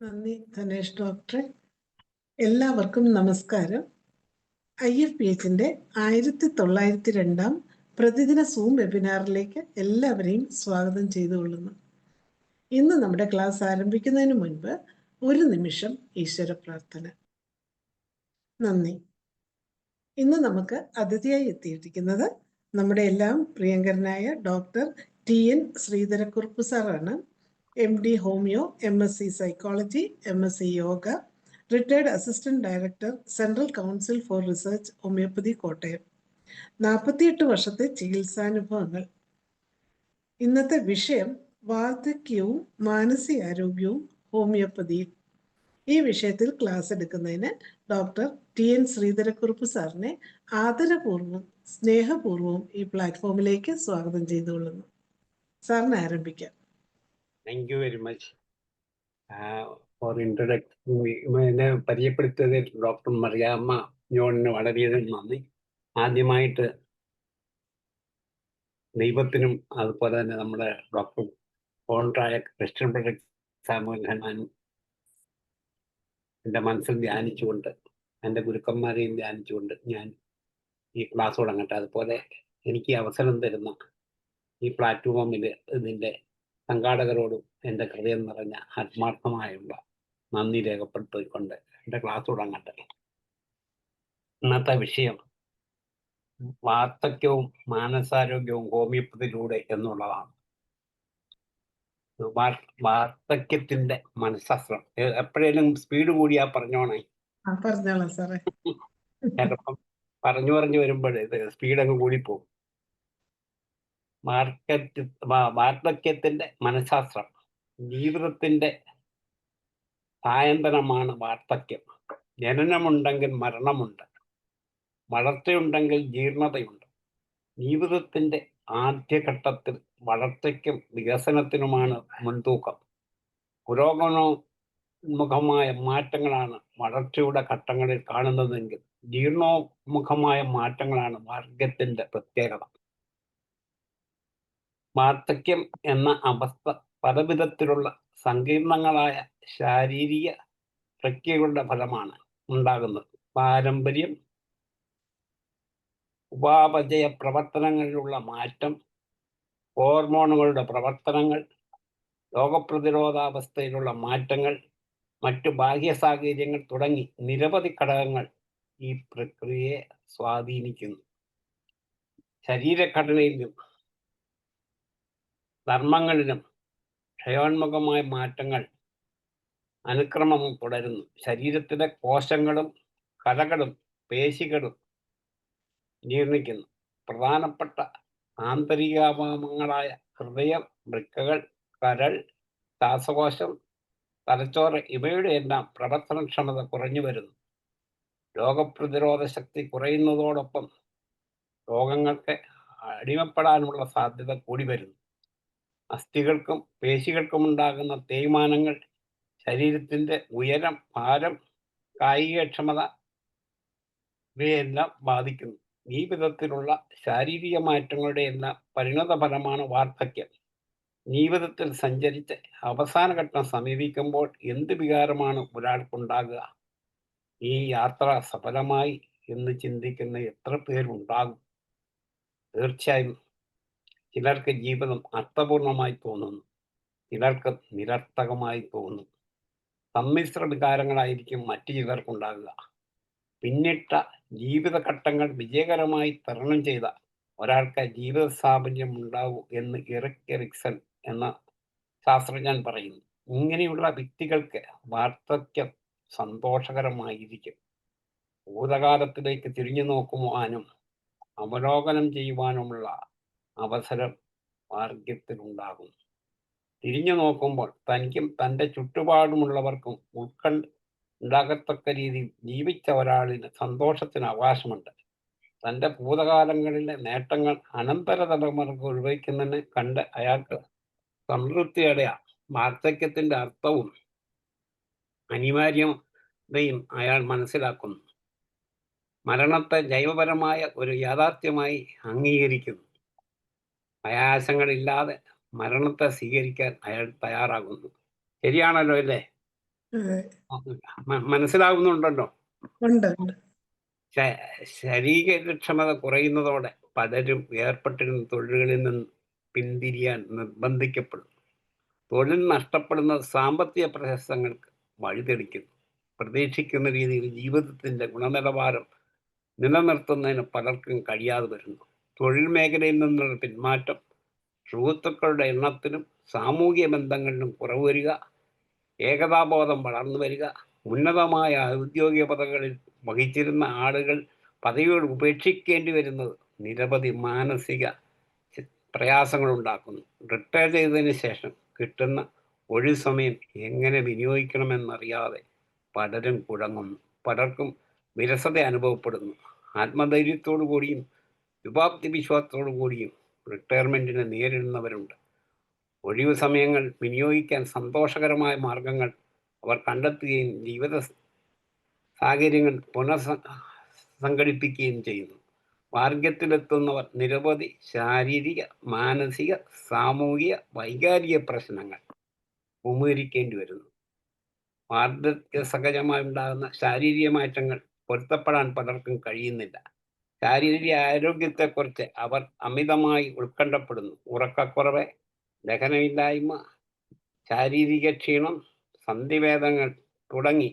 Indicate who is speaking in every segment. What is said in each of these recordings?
Speaker 1: നന്ദി ധനേഷ് ഡോക്ടറെ. എല്ലാവർക്കും നമസ്കാരം. IFPHന്റെ 1902 പ്രതിദിന സൂം വെബിനാറിലേക്ക് എല്ലാവരെയും സ്വാഗതം ചെയ്തുകൊള്ളുന്നു. ഇന്ന് നമ്മുടെ ക്ലാസ് ആരംഭിക്കുന്നതിന് മുൻപ് ഒരു നിമിഷം ഈശ്വര പ്രാർത്ഥന. നന്ദി. ഇന്ന് നമുക്ക് അതിഥിയായി എത്തിയിരിക്കുന്നത് നമ്മുടെ എല്ലാം പ്രിയങ്കരനായ ഡോക്ടർ TN ശ്രീധരക്കുറുപ്പ് സാറാണ്. MD homoeo, MSc psychology, MSc yoga, retired assistant director, central council for research, homoeopathy, Kottayam. 48 വർഷത്തെ ചികിത്സാനുഭവങ്ങൾ. ഇന്നത്തെ വിഷയം വാർദ്ധക്യവും മാനസികാരോഗ്യവും ഹോമിയോപ്പതിയും. ഈ വിഷയത്തിൽ ക്ലാസ് എടുക്കുന്നതിന് ഡോക്ടർ TN ശ്രീധരക്കുറുപ്പ് സാറിനെ ആദരപൂർവ്വം സ്നേഹപൂർവ്വം ഈ പ്ലാറ്റ്ഫോമിലേക്ക് സ്വാഗതം ചെയ്തുകൊള്ളുന്നു. സാറിന് ആരംഭിക്കാം.
Speaker 2: Thank you very much for introduction. എന്നെ പരിചയപ്പെടുത്തിയതിൽ ഡോക്ടർ മറിയാമ്മ ജോണിന് വളരെയധികം നന്ദി. ആദ്യമായിട്ട് ദൈവത്തിനും അതുപോലെ തന്നെ നമ്മുടെ ഡോക്ടർ ഫോണ്ടായ ക്രിസ്ത്യൻ പ്രൊഡക്ട് സാമൂഹ്യനും എൻ്റെ മനസ്സിൽ ധ്യാനിച്ചുകൊണ്ട്, എൻ്റെ ഗുരുക്കന്മാരെയും ധ്യാനിച്ചുകൊണ്ട് ഞാൻ ഈ ക്ലാസ് തുടങ്ങട്ടെ. അതുപോലെ എനിക്ക് അവസരം തരുന്ന ഈ പ്ലാറ്റ്ഫോമിൽ ഇതിൻ്റെ സംഘാടകരോടും എൻ്റെ ഹൃദയം നിറഞ്ഞ ആത്മാർത്ഥമായുള്ള നന്ദി രേഖപ്പെടുത്തിക്കൊണ്ട് എൻ്റെ ക്ലാസ് തുടങ്ങട്ടെ. ഇന്നത്തെ വിഷയം വാർദ്ധക്യവും മാനസാരോഗ്യവും ഹോമിയോപ്പതിയിലൂടെ എന്നുള്ളതാണ്. വാർദ്ധക്യത്തിന്റെ മനഃശാസ്ത്രം. എപ്പോഴേലും സ്പീഡ് കൂടിയാ പറഞ്ഞോണേ.
Speaker 1: പറഞ്ഞോളാം സാറേ.
Speaker 2: ചിലപ്പം പറഞ്ഞു വരുമ്പോൾ ഇത് സ്പീഡ് അങ്ങ് കൂടിപ്പോകും. വാർദ്ധക്യത്തിന്റെ മനഃശാസ്ത്രം. ജീവിതത്തിന്റെ സായന്തനമാണ് വാർദ്ധക്യം. ജനനമുണ്ടെങ്കിൽ മരണമുണ്ട്, വളർച്ചയുണ്ടെങ്കിൽ ജീർണതയുണ്ട്. ജീവിതത്തിന്റെ ആദ്യഘട്ടത്തിൽ വളർച്ചയ്ക്കും വികസനത്തിനുമാണ് മുൻതൂക്കം. പുരോഗമനോന്മുഖമായ മാറ്റങ്ങളാണ് വളർച്ചയുടെ ഘട്ടങ്ങളിൽ കാണുന്നതെങ്കിൽ ജീർണോന്മുഖമായ മാറ്റങ്ങളാണ് വാർദ്ധക്യത്തിന്റെ പ്രത്യേകത. വാർദ്ധക്യം എന്ന അവസ്ഥ പലവിധത്തിലുള്ള സങ്കീർണങ്ങളായ ശാരീരിക പ്രക്രിയകളുടെ ഫലമാണ് ഉണ്ടാകുന്നത്. പാരമ്പര്യം, ഉപാപചയ പ്രവർത്തനങ്ങളിലുള്ള മാറ്റം, ഹോർമോണുകളുടെ പ്രവർത്തനങ്ങൾ, രോഗപ്രതിരോധാവസ്ഥയിലുള്ള മാറ്റങ്ങൾ, മറ്റു ബാഹ്യ സാഹചര്യങ്ങൾ തുടങ്ങി നിരവധി ഘടകങ്ങൾ ഈ പ്രക്രിയയെ സ്വാധീനിക്കുന്നു. ശരീരഘടനയിലും ധർമ്മങ്ങളിലും ക്ഷയോന്മുഖമായ മാറ്റങ്ങൾ അനുക്രമം തുടരുന്നു. ശരീരത്തിലെ കോശങ്ങളും കലകളും പേശികളും ജീർണിക്കുന്നു. പ്രധാനപ്പെട്ട ആന്തരികാവയവങ്ങളായ ഹൃദയം, വൃക്കകൾ, കരൾ, ശ്വാസകോശം, തലച്ചോറ് ഇവയുടെ എല്ലാം പ്രവർത്തനക്ഷമത കുറഞ്ഞു വരുന്നു. രോഗപ്രതിരോധ ശക്തി കുറയുന്നതോടൊപ്പം രോഗങ്ങൾക്ക് അടിമപ്പെടാനുള്ള സാധ്യത കൂടി വരുന്നു. അസ്ഥികൾക്കും പേശികൾക്കും ഉണ്ടാകുന്ന തേയ്മാനങ്ങൾ ശരീരത്തിൻ്റെ ഉയരം, ഭാരം, കായികക്ഷമത ഇവയെല്ലാം ബാധിക്കുന്നു. ഈ വിധത്തിലുള്ള ശാരീരിക മാറ്റങ്ങളുടെ എല്ലാം പരിണതഫലമാണ് വാർദ്ധക്യം. ജീവിതത്തിൽ സഞ്ചരിച്ച് അവസാന ഘട്ടം സമീപിക്കുമ്പോൾ എന്ത് വികാരമാണ് ഒരാൾക്കുണ്ടാകുക? ഈ യാത്ര സഫലമായി എന്ന് ചിന്തിക്കുന്ന എത്ര പേരുണ്ടാകും? തീർച്ചയായും ചിലർക്ക് ജീവിതം അർത്ഥപൂർണമായി തോന്നുന്നു, ചിലർക്ക് നിരർത്ഥകമായി തോന്നും. സമ്മിശ്ര വികാരങ്ങളായിരിക്കും മറ്റു ചിലർക്കുണ്ടാകുക. പിന്നിട്ട ജീവിതഘട്ടങ്ങൾ വിജയകരമായി തരണം ചെയ്ത ഒരാൾക്ക് ജീവിത സാഫല്യം ഉണ്ടാവൂ എന്ന് എറിക് എറിക്സൺ എന്ന ശാസ്ത്രജ്ഞൻ പറയുന്നു. ഇങ്ങനെയുള്ള വ്യക്തികൾക്ക് വാർദ്ധക്യം സന്തോഷകരമായിരിക്കും. ഭൂതകാലത്തിലേക്ക് തിരിഞ്ഞു നോക്കുവാനും അവലോകനം ചെയ്യുവാനുമുള്ള അവസരം വാർദ്ധക്യത്തിലുണ്ടാകും. തിരിഞ്ഞു നോക്കുമ്പോൾ തനിക്കും തൻ്റെ ചുറ്റുപാടുമുള്ളവർക്കും ഉണ്ടാകത്തക്ക രീതിയിൽ ജീവിച്ച ഒരാളിന് സന്തോഷത്തിന് അവകാശമുണ്ട്. തൻ്റെ ഭൂതകാലങ്ങളിലെ നേട്ടങ്ങൾ അനന്തര തലമുറക്ക് ഉപയോഗിക്കുന്നതിന് കണ്ട് അയാൾക്ക് സംതൃപ്തിയോടെയാണ്. വാർദ്ധക്യത്തിൻ്റെ അർത്ഥവും അനിവാര്യതയും അയാൾ മനസ്സിലാക്കുന്നു. മരണത്തെ ജൈവപരമായ ഒരു യാഥാർത്ഥ്യമായി അംഗീകരിക്കുന്നു. പ്രയാസങ്ങളില്ലാതെ മരണത്തെ സ്വീകരിക്കാൻ അയാൾ തയ്യാറാകുന്നു. ശരിയാണല്ലോ അല്ലേ?
Speaker 1: അതെ.
Speaker 2: മനസ്സിലാവുന്നുണ്ടല്ലോ.
Speaker 1: ഉണ്ട്, ഉണ്ട്.
Speaker 2: ശരീരക്ഷമത കുറയുന്നതോടെ പലരും ഏർപ്പെട്ടിരുന്ന തൊഴിലുകളിൽ നിന്ന് പിന്തിരിയാൻ നിർബന്ധിക്കപ്പെടും. തൊഴിൽ നഷ്ടപ്പെടുന്നത് സാമ്പത്തിക പ്രയാസങ്ങൾക്ക് വഴിതെളിക്കുന്നു. പ്രതീക്ഷിക്കുന്ന രീതിയിൽ ജീവിതത്തിൻ്റെ ഗുണനിലവാരം നിലനിർത്തുന്നതിന് പലർക്കും കഴിയാതെ വരുന്നു. തൊഴിൽ മേഖലയിൽ നിന്നുള്ള പിന്മാറ്റം, സുഹൃത്തുക്കളുടെ എണ്ണത്തിലും സാമൂഹിക ബന്ധങ്ങളിലും കുറവ് വരിക, ഏകതാബോധം വളർന്നു വരിക, ഉന്നതമായ ഔദ്യോഗിക പദവികളിൽ വഹിച്ചിരുന്ന ആളുകൾ പദവികൾ ഉപേക്ഷിക്കേണ്ടി വരുന്നത് നിരവധി മാനസിക പ്രയാസങ്ങളുണ്ടാക്കുന്നു. റിട്ടയർ ചെയ്തതിന് ശേഷം കിട്ടുന്ന ഒഴിവ് സമയം എങ്ങനെ വിനിയോഗിക്കണമെന്നറിയാതെ പലരും കുഴങ്ങുന്നു. പലർക്കും വിരസത അനുഭവപ്പെടുന്നു. ആത്മധൈര്യത്തോടു കൂടിയും ശുഭാപ്തി വിശ്വാസത്തോടു കൂടിയും റിട്ടയർമെൻറ്റിനെ നേരിടുന്നവരുണ്ട്. ഒഴിവു സമയങ്ങൾ വിനിയോഗിക്കാൻ സന്തോഷകരമായ മാർഗങ്ങൾ അവർ കണ്ടെത്തുകയും ജീവിത സാഹചര്യങ്ങൾ സംഘടിപ്പിക്കുകയും ചെയ്യുന്നു. വാർദ്ധക്യത്തിലെത്തുന്നവർ നിരവധി ശാരീരിക, മാനസിക, സാമൂഹിക, വൈകാരിക പ്രശ്നങ്ങൾ അഭിമുഖീകരിക്കേണ്ടി വരുന്നു. വാർദ്ധക്യ സഹജമായി ഉണ്ടാകുന്ന ശാരീരിക മാറ്റങ്ങൾ പൊരുത്തപ്പെടാൻ പലർക്കും കഴിയുന്നില്ല. ശാരീരിക ആരോഗ്യത്തെക്കുറിച്ച് അവർ അമിതമായി ഉത്കണ്ഠപ്പെടുന്നു. ഉറക്കക്കുറവ്, ദഹനമില്ലായ്മ, ശാരീരിക ക്ഷീണം, സന്ധിവേദനകൾ തുടങ്ങി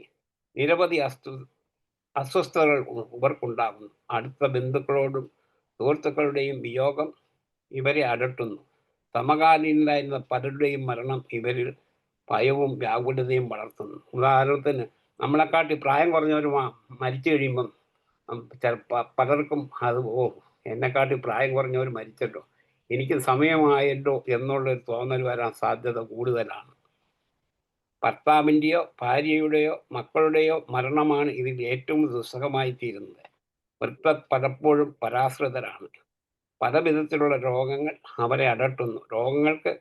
Speaker 2: നിരവധി അസ്വസ്ഥതകൾ ഇവർക്കുണ്ടാകുന്നു. അടുത്ത ബന്ധുക്കളോടും സുഹൃത്തുക്കളുടെയും വിയോഗം ഇവരെ അലട്ടുന്നു. സമകാലീനരായിരുന്ന പലരുടെയും മരണം ഇവരിൽ ഭയവും വ്യാകുലതയും വളർത്തുന്നു. ഉദാഹരണത്തിന്, നമ്മളെക്കാട്ടി പ്രായം കുറഞ്ഞവർ മരിച്ചു കഴിയുമ്പം പലർക്കും അത് എന്നെക്കാട്ടി പ്രായം കുറഞ്ഞവർ മരിച്ചല്ലോ, എനിക്ക് സമയമായല്ലോ എന്നുള്ളൊരു തോന്നൽ വരാൻ സാധ്യത കൂടുതലാണ്. ഭർത്താവിൻ്റെയോ ഭാര്യയുടെയോ മക്കളുടെയോ മരണമാണ് ഇതിൽ ഏറ്റവും ദുസ്സഹമായി തീരുന്നത്. വൃദ്ധർ പലപ്പോഴും പരാശ്രിതരാണ്. പല വിധത്തിലുള്ള രോഗങ്ങൾ അവരെ അലട്ടുന്നു. രോഗങ്ങൾക്ക്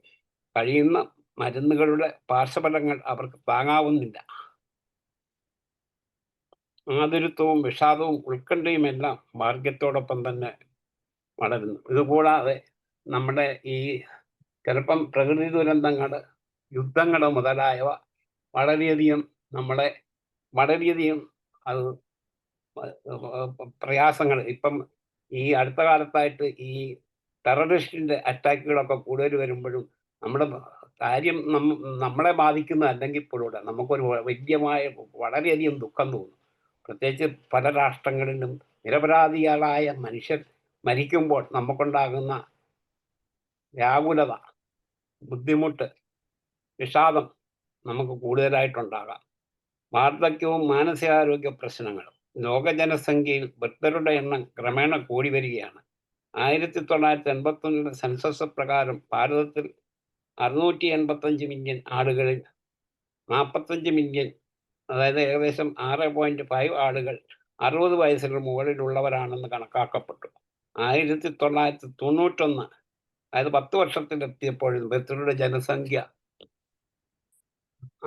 Speaker 2: കഴിയുന്ന മരുന്നുകളുടെ പാർശ്വഫലങ്ങൾ അവർക്ക് താങ്ങാവുന്നില്ല. ആതുരത്വവും വിഷാദവും ഉത്കണ്ഠയുമെല്ലാം വാർദ്ധക്യത്തോടൊപ്പം തന്നെ വളരുന്നു. ഇതുകൂടാതെ നമ്മുടെ ഈ ചിലപ്പം പ്രകൃതി ദുരന്തങ്ങൾ, യുദ്ധങ്ങൾ മുതലായവ വളരെയധികം അത് പ്രയാസങ്ങൾ. ഇപ്പം ഈ അടുത്ത കാലത്തായിട്ട് ഈ ടെററിസ്റ്റിൻ്റെ അറ്റാക്കുകളൊക്കെ കൂടുതൽ വരുമ്പോഴും നമ്മുടെ കാര്യം നമ്മളെ ബാധിക്കുന്ന അല്ലെങ്കിൽ പോലും നമുക്കൊരു വളരെയധികം ദുഃഖം തോന്നും. പ്രത്യേകിച്ച് പല രാഷ്ട്രങ്ങളിലും നിരപരാധികളായ മനുഷ്യർ മരിക്കുമ്പോൾ നമുക്കുണ്ടാകുന്ന വ്യാകുലത, ബുദ്ധിമുട്ട്, വിഷാദം നമുക്ക് കൂടുതലായിട്ടുണ്ടാകാം. വാർദ്ധക്യവും മാനസികാരോഗ്യ പ്രശ്നങ്ങളും. ലോക ജനസംഖ്യയിൽ വൃദ്ധരുടെ എണ്ണം ക്രമേണ കൂടി വരികയാണ്. 1981 സെൻസസ് പ്രകാരം ഭാരതത്തിൽ 685 മില്യൺ ആളുകളിൽ 45 മില്യൺ, അതായത് ഏകദേശം 6.5 ആളുകൾ 60 വയസ്സിന് മുകളിലുള്ളവരാണെന്ന് കണക്കാക്കപ്പെട്ടു. 1991, അതായത് 10 വർഷത്തിലെത്തിയപ്പോഴും വൃദ്ധരുടെ ജനസംഖ്യ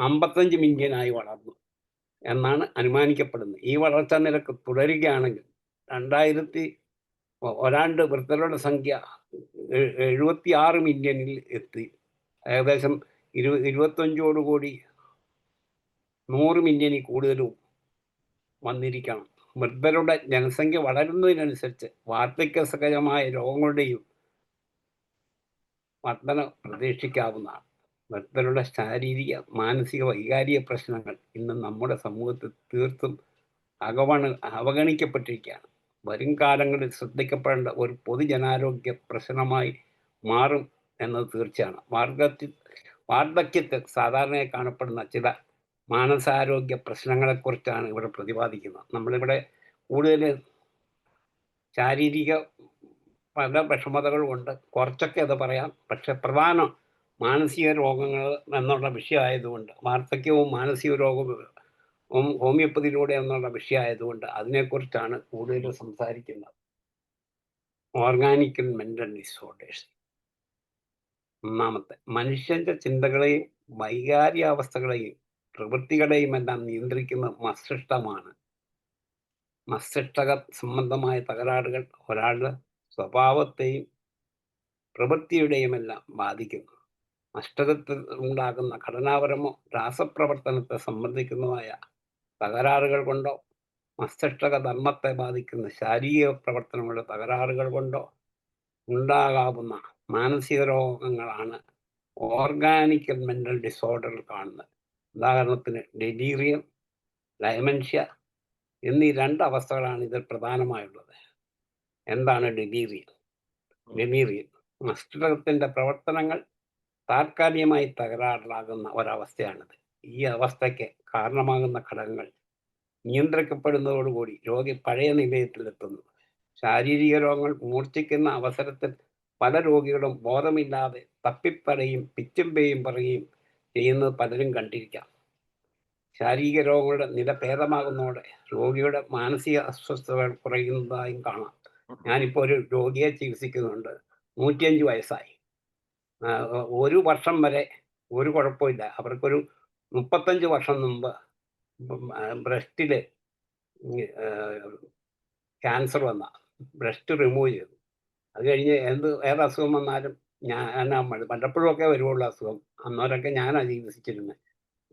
Speaker 2: 55 മില്യനായി വളർന്നു എന്നാണ് അനുമാനിക്കപ്പെടുന്നത്. ഈ വളർച്ചാ നിരക്ക് തുടരുകയാണെങ്കിൽ ഒരാണ്ട് വൃദ്ധരുടെ സംഖ്യ 76 മില്യണിൽ എത്തി ഏകദേശം 25ഓടുകൂടി 100 മില്യണിൽ കൂടുതലും വന്നിരിക്കണം. വൃദ്ധരുടെ ജനസംഖ്യ വളരുന്നതിനനുസരിച്ച് വാർദ്ധക്യ സഹജമായ രോഗങ്ങളുടെയും വർധന പ്രതീക്ഷിക്കാവുന്നതാണ്. വൃദ്ധരുടെ ശാരീരിക, മാനസിക, വൈകാരിക പ്രശ്നങ്ങൾ ഇന്ന് നമ്മുടെ സമൂഹത്തിൽ തീർത്തും അവഗണിക്കപ്പെട്ടിരിക്കുകയാണ്. വരും കാലങ്ങളിൽ ശ്രദ്ധിക്കപ്പെടേണ്ട ഒരു പൊതുജനാരോഗ്യ പ്രശ്നമായി മാറും എന്നത് തീർച്ചയാണ്. വാർദ്ധക്യത്തിൽ സാധാരണയായി കാണപ്പെടുന്ന ചില മാനസാരോഗ്യ പ്രശ്നങ്ങളെക്കുറിച്ചാണ് ഇവിടെ പ്രതിപാദിക്കുന്നത്. നമ്മളിവിടെ കൂടുതൽ ശാരീരിക പല വിഷമതകളുമുണ്ട്, കുറച്ചൊക്കെ അത് പറയാം. പക്ഷെ പ്രധാനം മാനസിക രോഗങ്ങൾ എന്നുള്ള വിഷയമായതുകൊണ്ട്, വാർദ്ധക്യവും മാനസിക രോഗവും ഹോമിയോപ്പതിയിലൂടെ എന്നുള്ള വിഷയമായതുകൊണ്ട് അതിനെക്കുറിച്ചാണ് കൂടുതൽ സംസാരിക്കുന്നത്. Organic mental disorders. ഒന്നാമത്തെ, മനുഷ്യൻ്റെ ചിന്തകളെയും വൈകാരികാവസ്ഥകളെയും പ്രവൃത്തികളെയും എല്ലാം നിയന്ത്രിക്കുന്ന മസ്തിഷ്കമാണ്. മസ്തിഷ്ക സംബന്ധമായ തകരാറുകൾ ഒരാളുടെ സ്വഭാവത്തെയും പ്രവൃത്തിയുടെയുമെല്ലാം ബാധിക്കുന്നു. മസ്തിഷ്കത്തിൽ ഉണ്ടാകുന്ന ഘടനാപരമോ രാസപ്രവർത്തനത്തെ സംബന്ധിക്കുന്നതായ തകരാറുകൾ കൊണ്ടോ മസ്തിഷ്ക ധർമ്മത്തെ ബാധിക്കുന്ന ശാരീരിക പ്രവർത്തനങ്ങളുടെ തകരാറുകൾ കൊണ്ടോ ഉണ്ടാകാവുന്ന മാനസിക രോഗങ്ങളാണ് ഓർഗാനിക്കൽ മെൻ്റൽ ഡിസോർഡറിൽ കാണുന്നത്. ഉദാഹരണത്തിന് ഡെലീറിയം, ഡയമെൻഷ്യ എന്നീ 2 അവസ്ഥകളാണ് ഇതിൽ പ്രധാനമായുള്ളത്. എന്താണ് ഡെലീറിയം? ഡെലീറിയം മസ്തിഷ്കത്തിൻ്റെ പ്രവർത്തനങ്ങൾ താൽക്കാലികമായി തകരാറിലാകുന്ന ഒരവസ്ഥയാണിത്. ഈ അവസ്ഥയ്ക്ക് കാരണമാകുന്ന ഘടകങ്ങൾ നിയന്ത്രിക്കപ്പെടുന്നതോടുകൂടി രോഗി പഴയ നിലയത്തിലെത്തുന്നു. ശാരീരിക രോഗങ്ങൾ മൂർച്ഛിക്കുന്ന അവസരത്തിൽ പല രോഗികളും ബോധമില്ലാതെ തപ്പിപ്പറയും പിച്ചും പേയും പറയുകയും ചെയ്യുന്നത് പലരും കണ്ടിരിക്കാം. ശാരീരിക രോഗങ്ങളുടെ നില ഭേദമാകുന്നതോടെ രോഗിയുടെ മാനസിക അസ്വസ്ഥതകൾ കുറയുന്നതായും കാണാം. ഞാനിപ്പോൾ ഒരു രോഗിയെ ചികിത്സിക്കുന്നുണ്ട്. 105 വയസ്സായി. 1 വർഷം വരെ ഒരു കുഴപ്പമില്ല. അവർക്കൊരു 35 വർഷം മുമ്പ് ബ്രസ്റ്റിൽ ക്യാൻസർ വന്ന ബ്രസ്റ്റ് റിമൂവ് ചെയ്തു. അത് കഴിഞ്ഞ് ഏത് അസുഖം വന്നാലും ഞാൻ വല്ലപ്പോഴുമൊക്കെ വരുവുള്ള അസുഖം, അന്നേരമൊക്കെ ഞാനാണ് ചികിത്സിച്ചിരുന്നത്.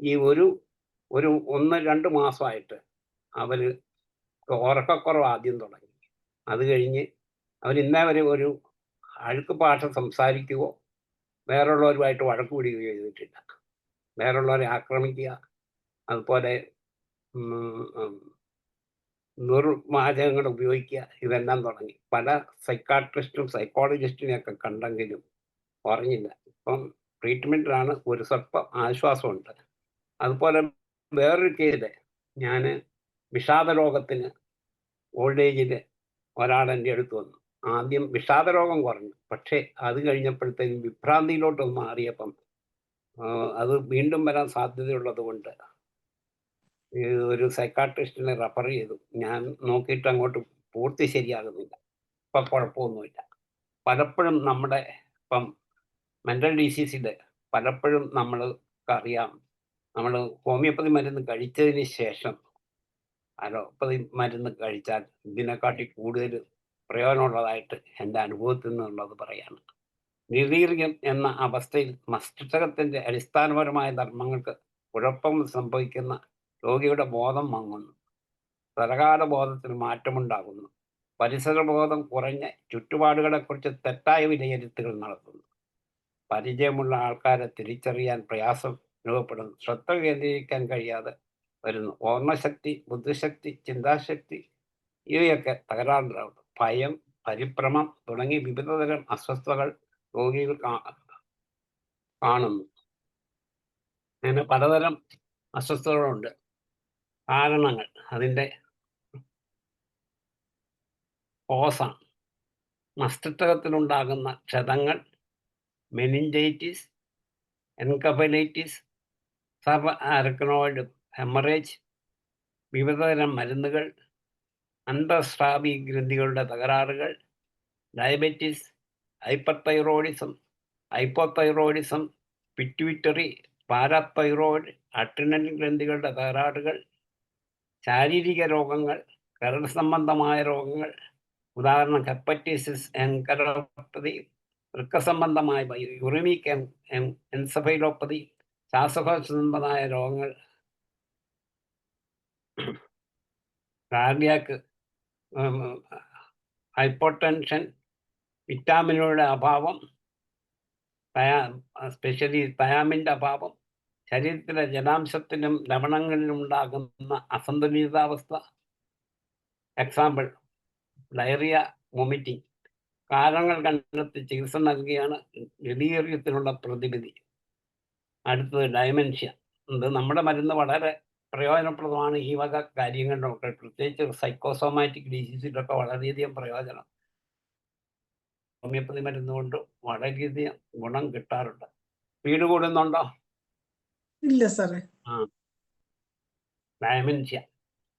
Speaker 2: ഈ ഒരു 1-2 മാസമായിട്ട് അവർ ഉറക്കക്കുറവ് ആദ്യം തുടങ്ങി. അത് കഴിഞ്ഞ് അവരിന്നേ വരെ ഒരു അഴുക്ക് ഭാഷ സംസാരിക്കുകയോ വേറുള്ളവരുമായിട്ട് വഴക്ക് പിടിക്കുകയോ ചെയ്തിട്ടില്ല. വേറുള്ളവരെ ആക്രമിക്കുക, അതുപോലെ ദുർവാചകങ്ങൾ ഉപയോഗിക്കുക, ഇതെല്ലാം തുടങ്ങി. പല സൈക്കാട്രിസ്റ്റും സൈക്കോളജിസ്റ്റിനെയൊക്കെ കണ്ടെങ്കിലും കുറഞ്ഞില്ല. ഇപ്പം ട്രീറ്റ്മെൻറ്റിലാണ് ഒരു സ്വല്പം ആശ്വാസമുണ്ട്. അതുപോലെ വേറൊരു കേസിൽ ഞാൻ വിഷാദ രോഗത്തിന് ഓൾഡ് ഏജിൽ ഒരാളെൻ്റെ അടുത്ത് വന്നു. ആദ്യം വിഷാദ രോഗം കുറഞ്ഞു, പക്ഷേ അത് കഴിഞ്ഞപ്പോഴത്തേക്കും വിഭ്രാന്തിയിലോട്ട് മാറിയപ്പം അത് വീണ്ടും വരാൻ സാധ്യതയുള്ളത് കൊണ്ട് ഒരു സൈക്കാട്രിസ്റ്റിനെ റെഫർ ചെയ്തു. ഞാൻ നോക്കിയിട്ട് അങ്ങോട്ട് പൂർത്തി ശരിയാകുന്നില്ല. ഇപ്പം കുഴപ്പമൊന്നുമില്ല. പലപ്പോഴും നമ്മുടെ ഇപ്പം മെൻ്റൽ ഡിസീസിൽ പലപ്പോഴും നമ്മൾക്കറിയാം, നമ്മൾ ഹോമിയോപ്പതി മരുന്ന് കഴിച്ചതിന് ശേഷം അലോപ്പതി മരുന്ന് കഴിച്ചാൽ ഇതിനെക്കാട്ടി കൂടുതൽ പ്രയോജനമുള്ളതായിട്ട് എൻ്റെ അനുഭവത്തിൽ നിന്നുള്ളത് പറയാണ്. ഡെലീറിയം എന്ന അവസ്ഥയിൽ മസ്തിഷ്കത്തിൻ്റെ അടിസ്ഥാനപരമായ ധർമ്മങ്ങൾക്ക് കുഴപ്പം സംഭവിക്കുന്ന രോഗിയുടെ ബോധം മങ്ങുന്നു. സ്ഥലകാല ബോധത്തിന് മാറ്റമുണ്ടാകുന്നു. പരിസരബോധം കുറഞ്ഞ് ചുറ്റുപാടുകളെക്കുറിച്ച് തെറ്റായ വിലയിരുത്തലുകൾ നടത്തുന്നു. പരിചയമുള്ള ആൾക്കാരെ തിരിച്ചറിയാൻ പ്രയാസം രൂപപ്പെടുന്നു. ശ്രദ്ധ കേന്ദ്രീകരിക്കാൻ കഴിയാതെ വരുന്നു. ഓർമ്മശക്തി, ബുദ്ധിശക്തി, ചിന്താശക്തി ഇവയൊക്കെ തകരാറിലാകുന്നു. ഭയം, പരിഭ്രമം തുടങ്ങി വിവിധതരം അസ്വസ്ഥതകൾ രോഗികൾ കാണുന്നു. അങ്ങനെ പലതരം അസ്വസ്ഥതകളുണ്ട്. കാരണങ്ങൾ അതിൻ്റെ കോസാണ്. മസ്തിഷ്കത്തിലുണ്ടാകുന്ന ക്ഷതങ്ങൾ, meningitis, encephalitis, sub arachnoid haemorrhage, വിവിധതരം മരുന്നുകൾ, അന്തഃസ്രാവി ഗ്രന്ഥികളുടെ തകരാറുകൾ, diabetes, hyperthyroidism, hypothyroidism, pituitary, parathyroid, adrenal ഗ്രന്ഥികളുടെ തകരാറുകൾ, ശാരീരിക രോഗങ്ങൾ, കരൾ സംബന്ധമായ രോഗങ്ങൾ, ഉദാഹരണം ഹെപ്പറ്റൈറ്റിസ്, എൻകഫലോപ്പതി, വൃക്കസംബന്ധമായ യുറിമിക് എൻസഫൈലോപ്പതി, ശ്വാസകോശ സംബന്ധമായ രോഗങ്ങൾ, കാർഡിയാക്ക്, ഹൈപ്പോടെൻഷൻ, വിറ്റാമിനുകളുടെ അഭാവം, സ്പെഷ്യലി തയാമിൻ്റെ അഭാവം, ശരീരത്തിലെ ജലാംശത്തിനും ലവണങ്ങളിലും ഉണ്ടാകുന്ന അസന്തുലിതാവസ്ഥ, എക്സാമ്പിൾ ഡയറിയ, വൊമിറ്റിംഗ്. കാരണങ്ങൾ കണ്ടെത്തി ചികിത്സ നൽകുകയാണ് ഡെലീറിയത്തിനുള്ള പ്രതിവിധി. അടുത്തത് ഡയമെൻഷ്യ. ഇത് നമ്മുടെ മരുന്ന് വളരെ പ്രയോജനപ്രദമാണ് ഈ വക കാര്യങ്ങളിലൊക്കെ, പ്രത്യേകിച്ച് സൈക്കോസോമാറ്റിക് ഡിസീസിലൊക്കെ വളരെയധികം പ്രയോജനം ഹോമിയോപ്പതി മരുന്ന് കൊണ്ട് വളരെയധികം ഗുണം കിട്ടാറുണ്ട്. സ്പീഡ് കൂടുന്നുണ്ടോ?
Speaker 1: ഇല്ല സാറേ.
Speaker 2: ഡയമെൻഷ്യ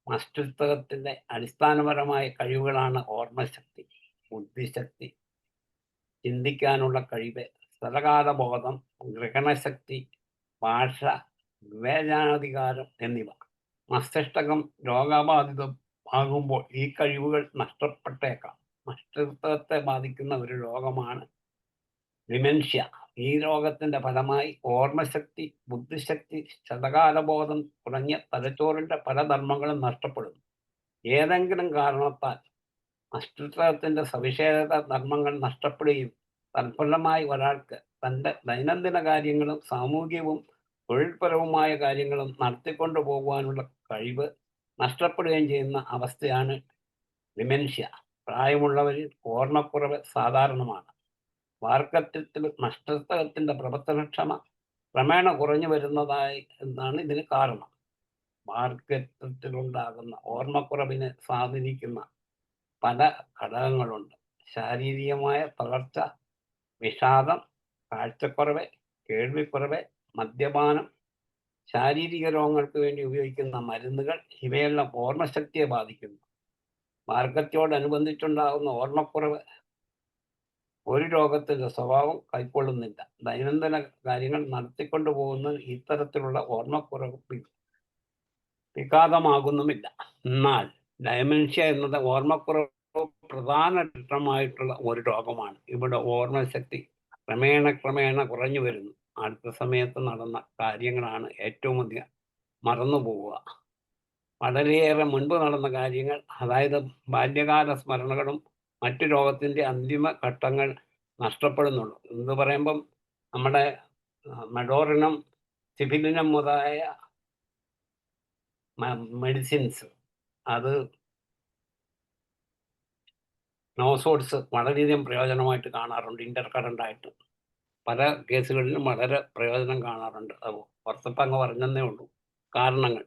Speaker 2: മസ്തിഷ്കത്തിൻ്റെ അടിസ്ഥാനപരമായ കഴിവുകളാണ് ഓർമ്മശക്തി, ബുദ്ധിശക്തി, ചിന്തിക്കാനുള്ള കഴിവ്, സ്ഥലകാല ബോധം, ഗ്രഹണശക്തി, ഭാഷ, വിവേചനാധികാരം എന്നിവ. മസ്തിഷ്കം രോഗബാധിതം ആകുമ്പോൾ ഈ കഴിവുകൾ നഷ്ടപ്പെട്ടേക്കാം. മസ്തിഷ്കത്തെ ബാധിക്കുന്ന ഒരു രോഗമാണ് ഡിമെൻഷ്യ. ഈ രോഗത്തിന്റെ ഫലമായി ഓർമ്മശക്തി, ബുദ്ധിശക്തി, ശതകാലബോധം തുടങ്ങിയ തലച്ചോറിന്റെ പല ധർമ്മങ്ങളും നഷ്ടപ്പെടുന്നു. ഏതെങ്കിലും കാരണത്താൽ മസ്തിഷ്കത്തിന്റെ സവിശേഷത ധർമ്മങ്ങൾ നഷ്ടപ്പെടുകയും തൽഫലമായി ഒരാൾക്ക് തൻ്റെ ദൈനംദിന കാര്യങ്ങളും സാമൂഹികവും തൊഴിൽപരവുമായ കാര്യങ്ങളും നടത്തിക്കൊണ്ടു പോകുവാനുള്ള കഴിവ് നഷ്ടപ്പെടുകയും ചെയ്യുന്ന അവസ്ഥയാണ് ഡിമെൻഷ്യ. പ്രായമുള്ളവരിൽ ഓർമ്മക്കുറവ് സാധാരണമാണ്. വാർദ്ധക്യത്തിൽ മസ്തിഷ്കത്തിന്റെ പ്രവർത്തനക്ഷമ ക്രമേണ കുറഞ്ഞു വരുന്നതായി എന്നാണ് ഇതിന് കാരണം. വാർദ്ധക്യത്തിലുണ്ടാകുന്ന ഓർമ്മക്കുറവിനെ സ്വാധീനിക്കുന്ന പല ഘടകങ്ങളുണ്ട്. ശാരീരികമായ തളർച്ച, വിഷാദം, കാഴ്ചക്കുറവ്, കേൾവിക്കുറവ്, മദ്യപാനം, ശാരീരിക രോഗങ്ങൾക്ക് വേണ്ടി ഉപയോഗിക്കുന്ന മരുന്നുകൾ ഇവയെല്ലാം ഓർമ്മശക്തിയെ ബാധിക്കുന്നു. വാർദ്ധക്യത്തോടനുബന്ധിച്ചുണ്ടാകുന്ന ഓർമ്മക്കുറവ് ഒരു രോഗത്തിന്റെ സ്വഭാവം കൈക്കൊള്ളുന്നില്ല. ദൈനംദിന കാര്യങ്ങൾ നടത്തിക്കൊണ്ടു പോകുന്നത് ഇത്തരത്തിലുള്ള ഓർമ്മക്കുറവ് വിഘാതമാകുന്നുമില്ല. എന്നാൽ ഡയമെൻഷ്യ എന്നത് ഓർമ്മക്കുറവ് പ്രധാന ഘട്ടമായിട്ടുള്ള ഒരു രോഗമാണ്. ഇവിടെ ഓർമ്മശക്തി ക്രമേണ കുറഞ്ഞു വരുന്നു. അടുത്ത സമയത്ത് നടന്ന കാര്യങ്ങളാണ് ഏറ്റവും അധികം മറന്നു പോവുക. വളരെയേറെ മുൻപ് നടന്ന കാര്യങ്ങൾ, അതായത് ബാല്യകാല സ്മരണകളും മറ്റു രോഗത്തിന്റെ അന്തിമ ഘട്ടങ്ങൾ നഷ്ടപ്പെടുന്നുള്ളൂ. എന്ന് പറയുമ്പം നമ്മുടെ മെഡോറിനം, സിഫിലിനം മുതലായ മെഡിസിൻസ്, അത് നോസോഡ്സ് വളരെയധികം പ്രയോജനമായിട്ട് കാണാറുണ്ട്. ഇന്റർ കറണ്ടായിട്ട് പല കേസുകളിലും വളരെ പ്രയോജനം കാണാറുണ്ട്. അത് പുറത്തിപ്പോൾ അങ്ങ് പറഞ്ഞതേ ഉള്ളൂ. കാരണങ്ങൾ: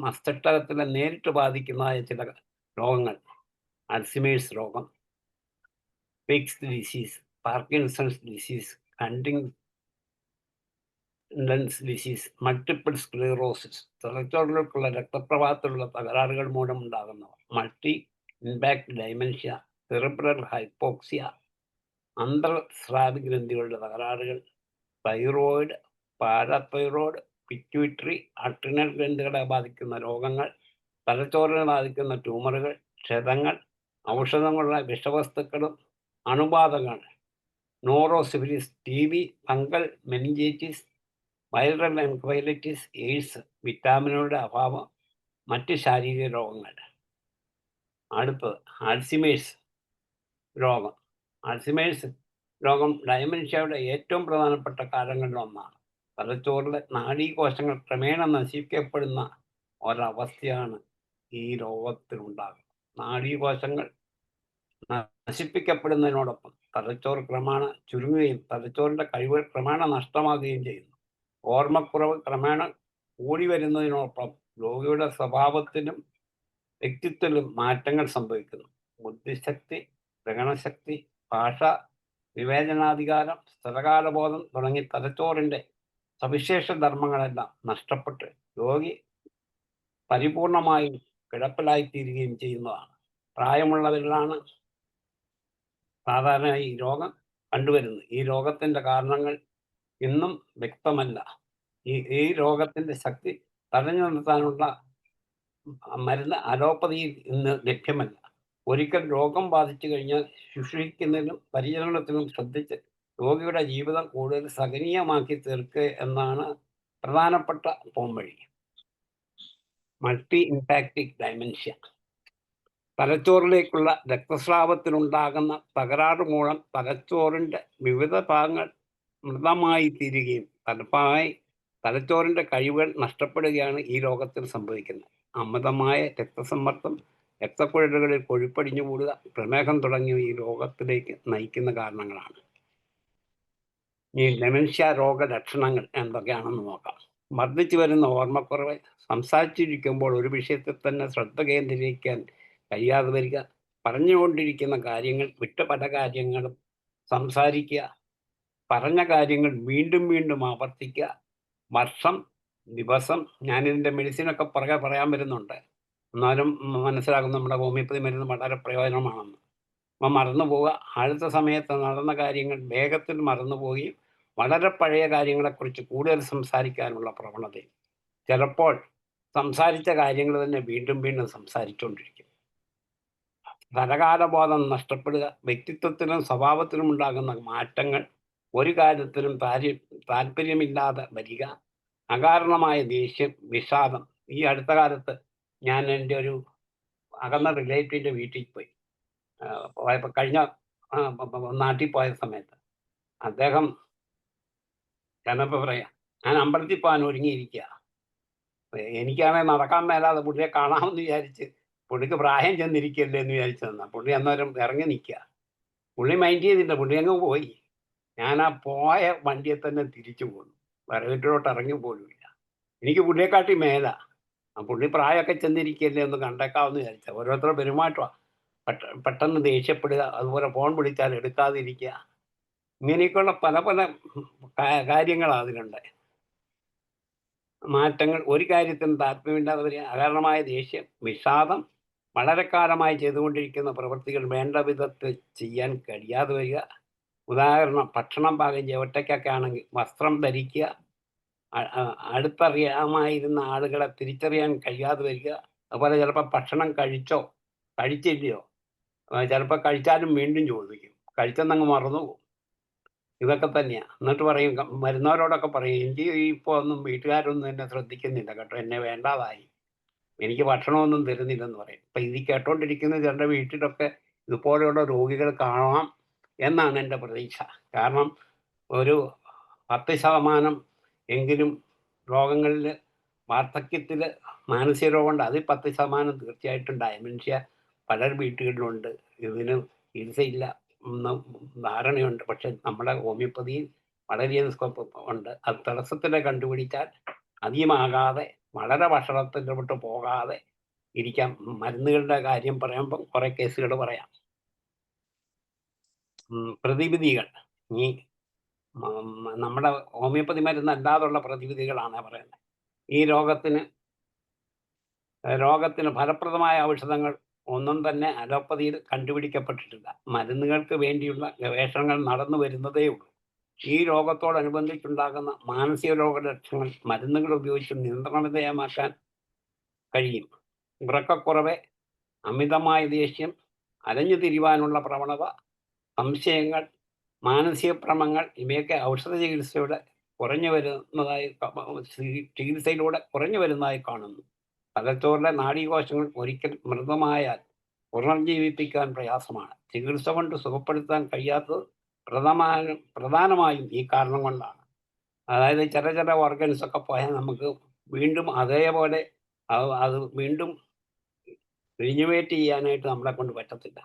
Speaker 2: മസ്തിഷ്കത്തിനെ നേരിട്ട് ബാധിക്കുന്നതായ ചില രോഗങ്ങൾ: അൽസിമേഴ്സ് രോഗം, Pick's disease, Parkinson's disease, Huntington's disease, multiple sclerosis, തലച്ചോറിലേക്കുള്ള രക്തപ്രവാഹത്തിലുള്ള തകരാറുകൾ മൂലമുണ്ടാകുന്നവ, multi impact dementia, cerebral hypoxia, അന്തർസ്രാവി ഗ്രന്ഥികളുടെ തകരാറുകൾ, തൈറോയിഡ്, പാരാതൈറോയിഡ്, പിറ്റ്യൂട്ടറി, അഡ്രിനൽ ഗ്രന്ഥികളെ ബാധിക്കുന്ന രോഗങ്ങൾ, തലച്ചോറിനെ ബാധിക്കുന്ന ട്യൂമറുകൾ, ക്ഷതങ്ങൾ, ഔഷധങ്ങളുടെ വിഷവസ്തുക്കളും അണുബാധകൾ, neurosyphilis, TB, fungal meningitis, viral encephalitis, AIDS, വിറ്റാമിനുകളുടെ അഭാവം, മറ്റ് ശാരീരിക രോഗങ്ങൾ. അടുത്തത് ആൽസിമേഴ്സ് രോഗം. ആൽസിമേഴ്സ് രോഗം ഡയമെൻഷ്യയുടെ ഏറ്റവും പ്രധാനപ്പെട്ട കാരണങ്ങളിൽ ഒന്നാണ്. തലച്ചോറിലെ നാഡീകോശങ്ങൾ ക്രമേണ നശിക്കപ്പെടുന്ന ഒരവസ്ഥയാണ് ഈ രോഗത്തിലുണ്ടാകുന്നത്. നാഡീകോശങ്ങൾ നശിപ്പിക്കപ്പെടുന്നതിനോടൊപ്പം തലച്ചോറ് ക്രമേണ ചുരുങ്ങുകയും തലച്ചോറിന്റെ കഴിവുകൾ ക്രമേണ നഷ്ടമാകുകയും ചെയ്യുന്നു. ഓർമ്മക്കുറവ് ക്രമേണ കൂടി വരുന്നതിനോടൊപ്പം രോഗിയുടെ സ്വഭാവത്തിലും വ്യക്തിത്വത്തിലും മാറ്റങ്ങൾ സംഭവിക്കുന്നു. ബുദ്ധിശക്തി, ഗ്രഹണശക്തി, ഭാഷ, വിവേചനാധികാരം, സ്ഥലകാലബോധം തുടങ്ങി തലച്ചോറിന്റെ സവിശേഷ ധർമ്മങ്ങളെല്ലാം നഷ്ടപ്പെട്ട് രോഗി പരിപൂർണമായും കിടപ്പിലായിത്തീരുകയും ചെയ്യുന്നതാണ്. പ്രായമുള്ളവരിലാണ് സാധാരണ ഈ രോഗം കണ്ടുവരുന്നത്. ഈ രോഗത്തിന്റെ കാരണങ്ങൾ ഇന്നും വ്യക്തമല്ല. ഈ രോഗത്തിന്റെ ശക്തി തടഞ്ഞു നിർത്താനുള്ള മരുന്ന് അലോപ്പതിയിൽ ഇന്ന് ലഭ്യമല്ല. ഒരിക്കൽ രോഗം ബാധിച്ചു കഴിഞ്ഞാൽ ശുശ്രൂഷിക്കുന്നതിനും പരിചരണത്തിനും ശ്രദ്ധിച്ച് രോഗിയുടെ ജീവിതം കൂടുതൽ സഹനീയമാക്കി തീർക്കുക എന്നാണ് പ്രധാനപ്പെട്ട പോംവഴി. മൾട്ടി ഇമ്പാക്റ്റിക് ഡൈമെൻഷ്യ. തലച്ചോറിലേക്കുള്ള രക്തസ്രാവത്തിനുണ്ടാകുന്ന തകരാറ് മൂലം തലച്ചോറിന്റെ വിവിധ ഭാഗങ്ങൾ മൃതമായി തീരുകയും തലപ്പായി തലച്ചോറിന്റെ കഴിവുകൾ നഷ്ടപ്പെടുകയാണ് ഈ രോഗത്തിൽ സംഭവിക്കുന്നത്. അമിതമായ രക്തസമ്മർദ്ദം, രക്തക്കുഴലുകളിൽ കൊഴുപ്പടിഞ്ഞു കൂടുക, പ്രമേഹം തുടങ്ങിയവ ഈ രോഗത്തിലേക്ക് നയിക്കുന്ന കാരണങ്ങളാണ്. ഈ ഡെമെൻഷ്യ രോഗലക്ഷണങ്ങൾ എന്തൊക്കെയാണെന്ന് നോക്കാം. വർദ്ധിച്ചു വരുന്ന ഓർമ്മക്കുറവ്, സംസാരിച്ചിരിക്കുമ്പോൾ ഒരു വിഷയത്തിൽ തന്നെ ശ്രദ്ധ കേന്ദ്രീകരിക്കാൻ കഴിയാതെ വരിക, പറഞ്ഞുകൊണ്ടിരിക്കുന്ന കാര്യങ്ങൾ വിട്ട് പല കാര്യങ്ങളും സംസാരിക്കുക, പറഞ്ഞ കാര്യങ്ങൾ വീണ്ടും വീണ്ടും ആവർത്തിക്കുക, വർഷം, ദിവസം, ഞാനിതിൻ്റെ മെഡിസിനൊക്കെ പറയാൻ വരുന്നുണ്ട്, എന്നാലും മനസ്സിലാകും നമ്മുടെ ഹോമിയോപ്പതി മരുന്ന് വളരെ പ്രയോജനമാണെന്ന്. അപ്പം മറന്നു പോവുക, അടുത്ത സമയത്ത് നടന്ന കാര്യങ്ങൾ വേഗത്തിൽ മറന്നു പോവുകയും വളരെ പഴയ കാര്യങ്ങളെക്കുറിച്ച് കൂടുതൽ സംസാരിക്കാനുള്ള പ്രവണതയും, ചിലപ്പോൾ സംസാരിച്ച കാര്യങ്ങൾ തന്നെ വീണ്ടും വീണ്ടും സംസാരിച്ചുകൊണ്ടിരിക്കും. സ്ഥലകാലബോധം നഷ്ടപ്പെടുക, വ്യക്തിത്വത്തിലും സ്വഭാവത്തിലും ഉണ്ടാകുന്ന മാറ്റങ്ങൾ, ഒരു കാര്യത്തിലും താല്പര്യമില്ലാതെ വരിക, അകാരണമായ ദേഷ്യം, വിഷാദം. ഈ അടുത്ത കാലത്ത് ഞാൻ എൻ്റെ ഒരു അകന്ന റിലേറ്റീവിൻ്റെ വീട്ടിൽ പോയി. പോയപ്പോൾ കഴിഞ്ഞ നാട്ടിൽ പോയ സമയത്ത് അദ്ദേഹം ചെന്നപ്പോൾ പറയാ, ഞാൻ അമ്പലത്തിൽ പോകാൻ ഒരുങ്ങിയിരിക്കുക. എനിക്കാണെങ്കിൽ നടക്കാൻ മേലാതെ പുള്ളിയെ കാണാമെന്ന് വിചാരിച്ച്, പുള്ളിക്ക് പ്രായം ചെന്നിരിക്കല്ലേ എന്ന് വിചാരിച്ചു തന്ന പുള്ളി അന്നേരം ഇറങ്ങി നിൽക്കുക. പുള്ളി മൈൻഡ് ചെയ്തില്ല, പുള്ളി അങ്ങ് പോയി. ഞാൻ ആ പോയ വണ്ടിയെ തന്നെ തിരിച്ചു പോന്നു, വേറെ വീട്ടിലോട്ട് ഇറങ്ങി പോലുമില്ല. എനിക്ക് പുള്ളിയെക്കാട്ടി മേലാ. ആ പുള്ളി പ്രായമൊക്കെ ചെന്നിരിക്കല്ലേ ഒന്ന് കണ്ടേക്കാമെന്ന് വിചാരിച്ച. ഓരോരുത്തരുടെ പെരുമാറ്റമാണ്. പെട്ടെന്ന് ദേഷ്യപ്പെടുക, അതുപോലെ ഫോൺ വിളിച്ചാൽ എടുക്കാതിരിക്കുക, ഇങ്ങനെയൊക്കെയുള്ള പല പല കാര്യങ്ങളാണ് അതിലുണ്ട്. മാറ്റങ്ങൾ, ഒരു കാര്യത്തിനും താല്പര്യമില്ലാതെ വരിക, അകാരണമായ ദേഷ്യം, വിഷാദം, വളരെ കാലമായി ചെയ്തുകൊണ്ടിരിക്കുന്ന പ്രവൃത്തികൾ വേണ്ട വിധത്തിൽ ചെയ്യാൻ കഴിയാതെ വരിക. ഉദാഹരണം, ഭക്ഷണം പാകം ചെയ്യുക. ഒറ്റയ്ക്കൊക്കെ ആണെങ്കിൽ വസ്ത്രം ധരിക്കുക, അടുത്തറിയാമായിരുന്ന ആളുകളെ തിരിച്ചറിയാൻ കഴിയാതെ വരിക. അതുപോലെ ചിലപ്പോൾ ഭക്ഷണം കഴിച്ചില്ലയോ, ചിലപ്പോൾ കഴിച്ചാലും വീണ്ടും ചോദിക്കും, കഴിച്ചെന്നങ്ങ് മറന്നു പോകും. ഇതൊക്കെ തന്നെയാണ്. എന്നിട്ട് പറയും, വരുന്നവരോടൊക്കെ പറയും, എനിക്ക് ഇപ്പോൾ ഒന്നും വീട്ടുകാരൊന്നും എന്നെ ശ്രദ്ധിക്കുന്നില്ല കേട്ടോ, എന്നെ വേണ്ടാതായി, എനിക്ക് ഭക്ഷണമൊന്നും തരുന്നില്ലെന്ന് പറയും. അപ്പം ഇത് കേട്ടോണ്ടിരിക്കുന്ന ചിലരുടെ വീട്ടിലൊക്കെ ഇതുപോലെയുള്ള രോഗികൾ കാണാം എന്നാണ് എൻ്റെ പ്രതീക്ഷ. കാരണം ഒരു 10% എങ്കിലും രോഗങ്ങളിൽ, വാർദ്ധക്യത്തിൽ മാനസിക രോഗമുണ്ട്. അതിൽ 10% തീർച്ചയായിട്ടും ഡയമെൻഷ്യ പല വീട്ടുകളിലുണ്ട്. ഇതിന് ചികിത്സയില്ല എന്ന ധാരണയുണ്ട്. പക്ഷെ നമ്മുടെ ഹോമിയോപ്പതിയിൽ വളരെയധികം സ്കോപ്പ് ഉണ്ട്. അത് തടസ്സത്തിനെ കണ്ടുപിടിച്ചാൽ അധികമാകാതെ, വളരെ ഭക്ഷണത്തിലോട്ട് പോകാതെ ഇരിക്കാം. മരുന്നുകളുടെ കാര്യം പറയുമ്പം കുറേ കേസുകൾ പറയാം. പ്രതിവിധികൾ, ഈ നമ്മുടെ ഹോമിയോപ്പതി മരുന്ന് അല്ലാതുള്ള പ്രതിവിധികളാണ് പറയുന്നത്. ഈ രോഗത്തിന് ഫലപ്രദമായ ഔഷധങ്ങൾ ഒന്നും തന്നെ അലോപ്പതിയിൽ കണ്ടുപിടിക്കപ്പെട്ടിട്ടില്ല. മരുന്നുകൾക്ക് വേണ്ടിയുള്ള ഗവേഷണങ്ങൾ നടന്നു വരുന്നതേ ഉള്ളൂ. ഈ രോഗത്തോടനുബന്ധിച്ചുണ്ടാകുന്ന മാനസിക രോഗലക്ഷണങ്ങൾ മരുന്നുകൾ ഉപയോഗിച്ച് നിയന്ത്രണവിധേയമാക്കാൻ കഴിയും. ഉറക്കക്കുറവ്, അമിതമായ ദേഷ്യം, അലഞ്ഞു തിരിവാനുള്ള പ്രവണത, സംശയങ്ങൾ, മാനസിക ഭ്രമങ്ങൾ, ഇവയൊക്കെ ഔഷധ ചികിത്സയിലൂടെ കുറഞ്ഞു വരുന്നതായി കാണുന്നു. തലച്ചോറിലെ നാഡീകോശങ്ങൾ ഒരിക്കൽ മൃതമായാൽ പുനർജീവിപ്പിക്കാൻ പ്രയാസമാണ്. ചികിത്സ കൊണ്ട് സുഖപ്പെടുത്താൻ കഴിയാത്തത് പ്രധാനമായും ഈ കാരണം കൊണ്ടാണ്. അതായത് ചില ഓർഗൻസ് ഒക്കെ പോയാൽ നമുക്ക് വീണ്ടും അതേപോലെ അത് വീണ്ടും റിന്യൂവേറ്റ് ചെയ്യാനായിട്ട് നമ്മളെ കൊണ്ട് പറ്റത്തില്ല.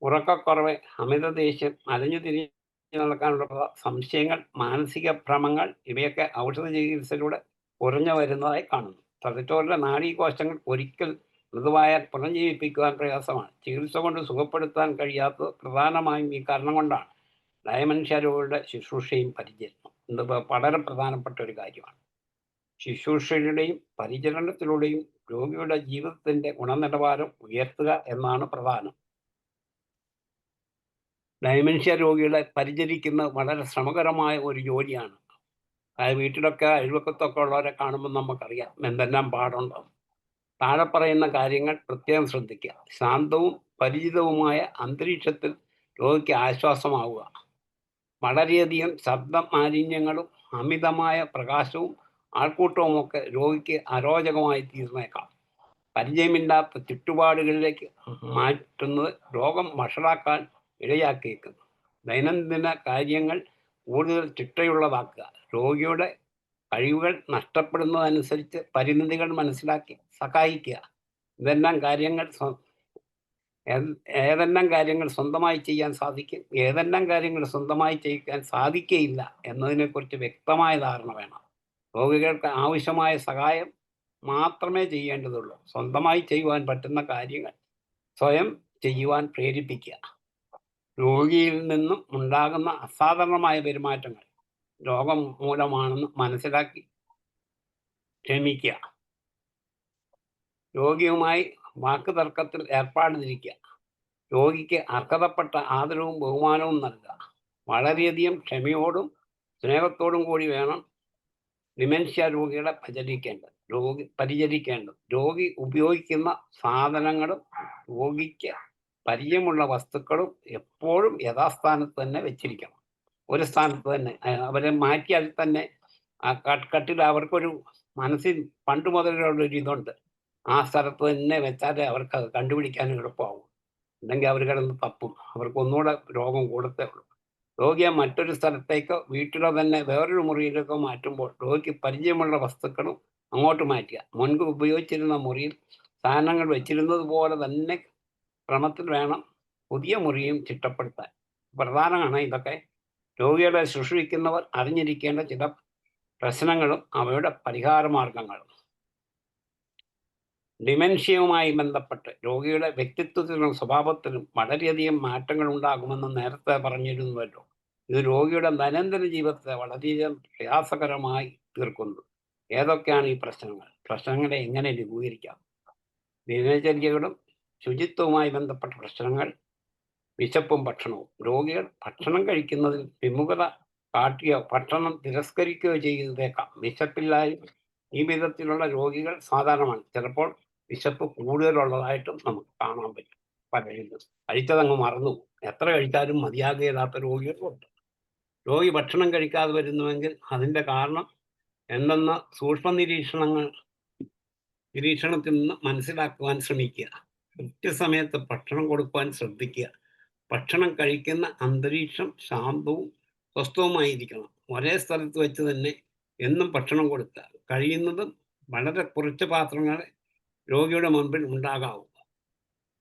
Speaker 2: ഉറക്കക്കുറവ്, അമിത ദേഷ്യം, അലഞ്ഞു തിരിഞ്ഞു നടക്കാനുള്ള സംശയങ്ങൾ, മാനസിക ഭ്രമങ്ങൾ, ഇവയൊക്കെ ഔഷധ ചികിത്സയിലൂടെ കുറഞ്ഞു വരുന്നതായി കാണുന്നു. തലച്ചോറിലെ നാഡീകോശങ്ങൾ ഒരിക്കൽ മൃദുവായാൽ പുനർജീവിപ്പിക്കുവാൻ പ്രയാസമാണ്. ചികിത്സ കൊണ്ട് സുഖപ്പെടുത്താൻ കഴിയാത്തത് പ്രധാനമായും ഈ കാരണം കൊണ്ടാണ്. ഡയമെൻഷ്യ രോഗികളുടെ ശുശ്രൂഷയും പരിചരണവും ഇത് വളരെ പ്രധാനപ്പെട്ട ഒരു കാര്യമാണ്. ശുശ്രൂഷയുടെയും പരിചരണത്തിലൂടെയും രോഗിയുടെ ജീവിതത്തിൻ്റെ ഗുണനിലവാരം ഉയർത്തുക എന്നാണ് പ്രധാനം. ഡയമെൻഷ്യ രോഗികളെ പരിചരിക്കുന്നത് വളരെ ശ്രമകരമായ ഒരു ജോലിയാണ്. അതായത് വീട്ടിലൊക്കെ അയൽവക്കത്തൊക്കെ ഉള്ളവരെ കാണുമ്പോൾ നമുക്കറിയാം എന്തെല്ലാം പാടുണ്ടോ. താഴെ പറയുന്ന കാര്യങ്ങൾ പ്രത്യേകം ശ്രദ്ധിക്കുക. ശാന്തവും പരിചിതവുമായ അന്തരീക്ഷത്തിൽ രോഗിക്ക് ആശ്വാസമാവുക. വളരെയധികം ശബ്ദ മാലിന്യങ്ങളും അമിതമായ പ്രകാശവും ആൾക്കൂട്ടവുമൊക്കെ രോഗിക്ക് അരോചകമായി തീർന്നേക്കാം. പരിചയമില്ലാത്ത ചുറ്റുപാടുകളിലേക്ക് മാറ്റുന്നത് രോഗം വഷളാക്കാൻ ഇടയാക്കിയേക്കുന്നു. ദൈനംദിന കാര്യങ്ങൾ കൂടുതൽ ചിട്ടയുള്ളതാക്കുക. രോഗിയുടെ കഴിവുകൾ നഷ്ടപ്പെടുന്നതനുസരിച്ച് പരിമിതികൾ മനസ്സിലാക്കി സഹായിക്കുക. ഏതെല്ലാം കാര്യങ്ങൾ സ്വന്തമായി ചെയ്യാൻ സാധിക്കും, ഏതെല്ലാം കാര്യങ്ങൾ സ്വന്തമായി ചെയ്യാൻ സാധിക്കുകയില്ല എന്നതിനെക്കുറിച്ച് വ്യക്തമായ ധാരണ വേണം. രോഗികൾക്ക് ആവശ്യമായ സഹായം മാത്രമേ ചെയ്യേണ്ടതുള്ളൂ. സ്വന്തമായി ചെയ്യുവാൻ പറ്റുന്ന കാര്യങ്ങൾ സ്വയം ചെയ്യുവാൻ പ്രേരിപ്പിക്കുക. രോഗിയിൽ നിന്നും ഉണ്ടാകുന്ന അസാധാരണമായ പെരുമാറ്റങ്ങൾ രോഗം മൂലമാണെന്ന് മനസ്സിലാക്കി ക്ഷമിക്കുക. രോഗിയുമായി വാക്കുതർക്കത്തിൽ ഏർപ്പെടാതിരിക്കുക. രോഗിക്ക് അർഹതപ്പെട്ട ആദരവും ബഹുമാനവും നൽകുക. വളരെയധികം ക്ഷമയോടും സ്നേഹത്തോടും കൂടി വേണം ഡിമെൻഷ്യ രോഗികളെ പരിചരിക്കേണ്ടത്. രോഗി ഉപയോഗിക്കുന്ന സാധനങ്ങളും രോഗിക്ക് പരിചയമുള്ള വസ്തുക്കളും എപ്പോഴും യഥാസ്ഥാനത്ത് തന്നെ വെച്ചിരിക്കണം. ഒരു സ്ഥാനത്ത് തന്നെ അവരെ മാറ്റിയാൽ തന്നെ ആ കട്ടിൽ അവർക്കൊരു മനസ്സിൽ പണ്ട് മുതലുള്ള ഒരു ഇതുണ്ട്. ആ സ്ഥലത്ത് തന്നെ വെച്ചാലേ അവർക്ക് അത് കണ്ടുപിടിക്കാൻ എളുപ്പമാവും. അല്ലെങ്കിൽ അവർ കിടന്ന് തപ്പും. അവർക്ക് ഒന്നുകൂടെ രോഗം കൂടത്തേ ഉള്ളൂ. രോഗിയെ മറ്റൊരു സ്ഥലത്തേക്കോ വീട്ടിലോ തന്നെ വേറൊരു മുറിയിലേക്കോ മാറ്റുമ്പോൾ രോഗിക്ക് പരിചയമുള്ള വസ്തുക്കളും അങ്ങോട്ട് മാറ്റുക. മുൻപ് ഉപയോഗിച്ചിരുന്ന മുറിയിൽ സാധനങ്ങൾ വെച്ചിരുന്നത് പോലെ തന്നെ ക്രമത്തിൽ വേണം പുതിയ മുറിയും ചിട്ടപ്പെടുത്താൻ. പ്രധാനമാണ് ഇതൊക്കെ രോഗികളെ ശുശ്രൂഷിക്കുന്നവർ അറിഞ്ഞിരിക്കേണ്ട ചില പ്രശ്നങ്ങളും അവയുടെ പരിഹാര മാർഗങ്ങളും. ഡിമെൻഷ്യയുമായി ബന്ധപ്പെട്ട് രോഗിയുടെ വ്യക്തിത്വത്തിലും സ്വഭാവത്തിലും വളരെയധികം മാറ്റങ്ങൾ ഉണ്ടാകുമെന്ന് നേരത്തെ പറഞ്ഞിരുന്നുവല്ലോ. ഇത് രോഗിയുടെ ദൈനംദിന ജീവിതത്തെ വളരെയധികം പ്രയാസകരമായി തീർക്കുന്നു. ഏതൊക്കെയാണ് ഈ പ്രശ്നങ്ങളെ എങ്ങനെ ലഘൂകരിക്കാം? ദിനചര്യകളും ശുചിത്വവുമായി ബന്ധപ്പെട്ട പ്രശ്നങ്ങൾ, വിശപ്പും ഭക്ഷണവും. രോഗികൾ ഭക്ഷണം കഴിക്കുന്നതിൽ വിമുഖത കാട്ടുകയോ ഭക്ഷണം തിരസ്കരിക്കുകയോ ചെയ്തേക്കാം. വിശപ്പില്ലായി ഈ വിധത്തിലുള്ള രോഗികൾ സാധാരണമാണ്. ചിലപ്പോൾ വിശപ്പ് കൂടുതലുള്ളതായിട്ടും നമുക്ക് കാണാൻ പറ്റും. പലരും കഴിച്ചതങ്ങ് മറന്നു, എത്ര കഴിച്ചാലും മതിയാകുകയില്ലാത്ത രോഗികളുണ്ട്. രോഗി ഭക്ഷണം കഴിക്കാതെ വരുന്നുവെങ്കിൽ അതിൻ്റെ കാരണം എന്തെന്ന സൂക്ഷ്മ നിരീക്ഷണത്തിൽ നിന്ന് മനസ്സിലാക്കുവാൻ ശ്രമിക്കുക. കൃത്യസമയത്ത് ഭക്ഷണം കൊടുക്കുവാൻ ശ്രദ്ധിക്കുക. ഭക്ഷണം കഴിക്കുന്ന അന്തരീക്ഷം ശാന്തവും സ്വസ്ഥവുമായിരിക്കണം. ഒരേ സ്ഥലത്ത് വെച്ച് തന്നെ എന്നും ഭക്ഷണം കൊടുക്കുക. കഴിയുന്നതും വളരെ കുറച്ച് പാത്രങ്ങളെ രോഗിയുടെ മുൻപിൽ ഉണ്ടാകാവൂ.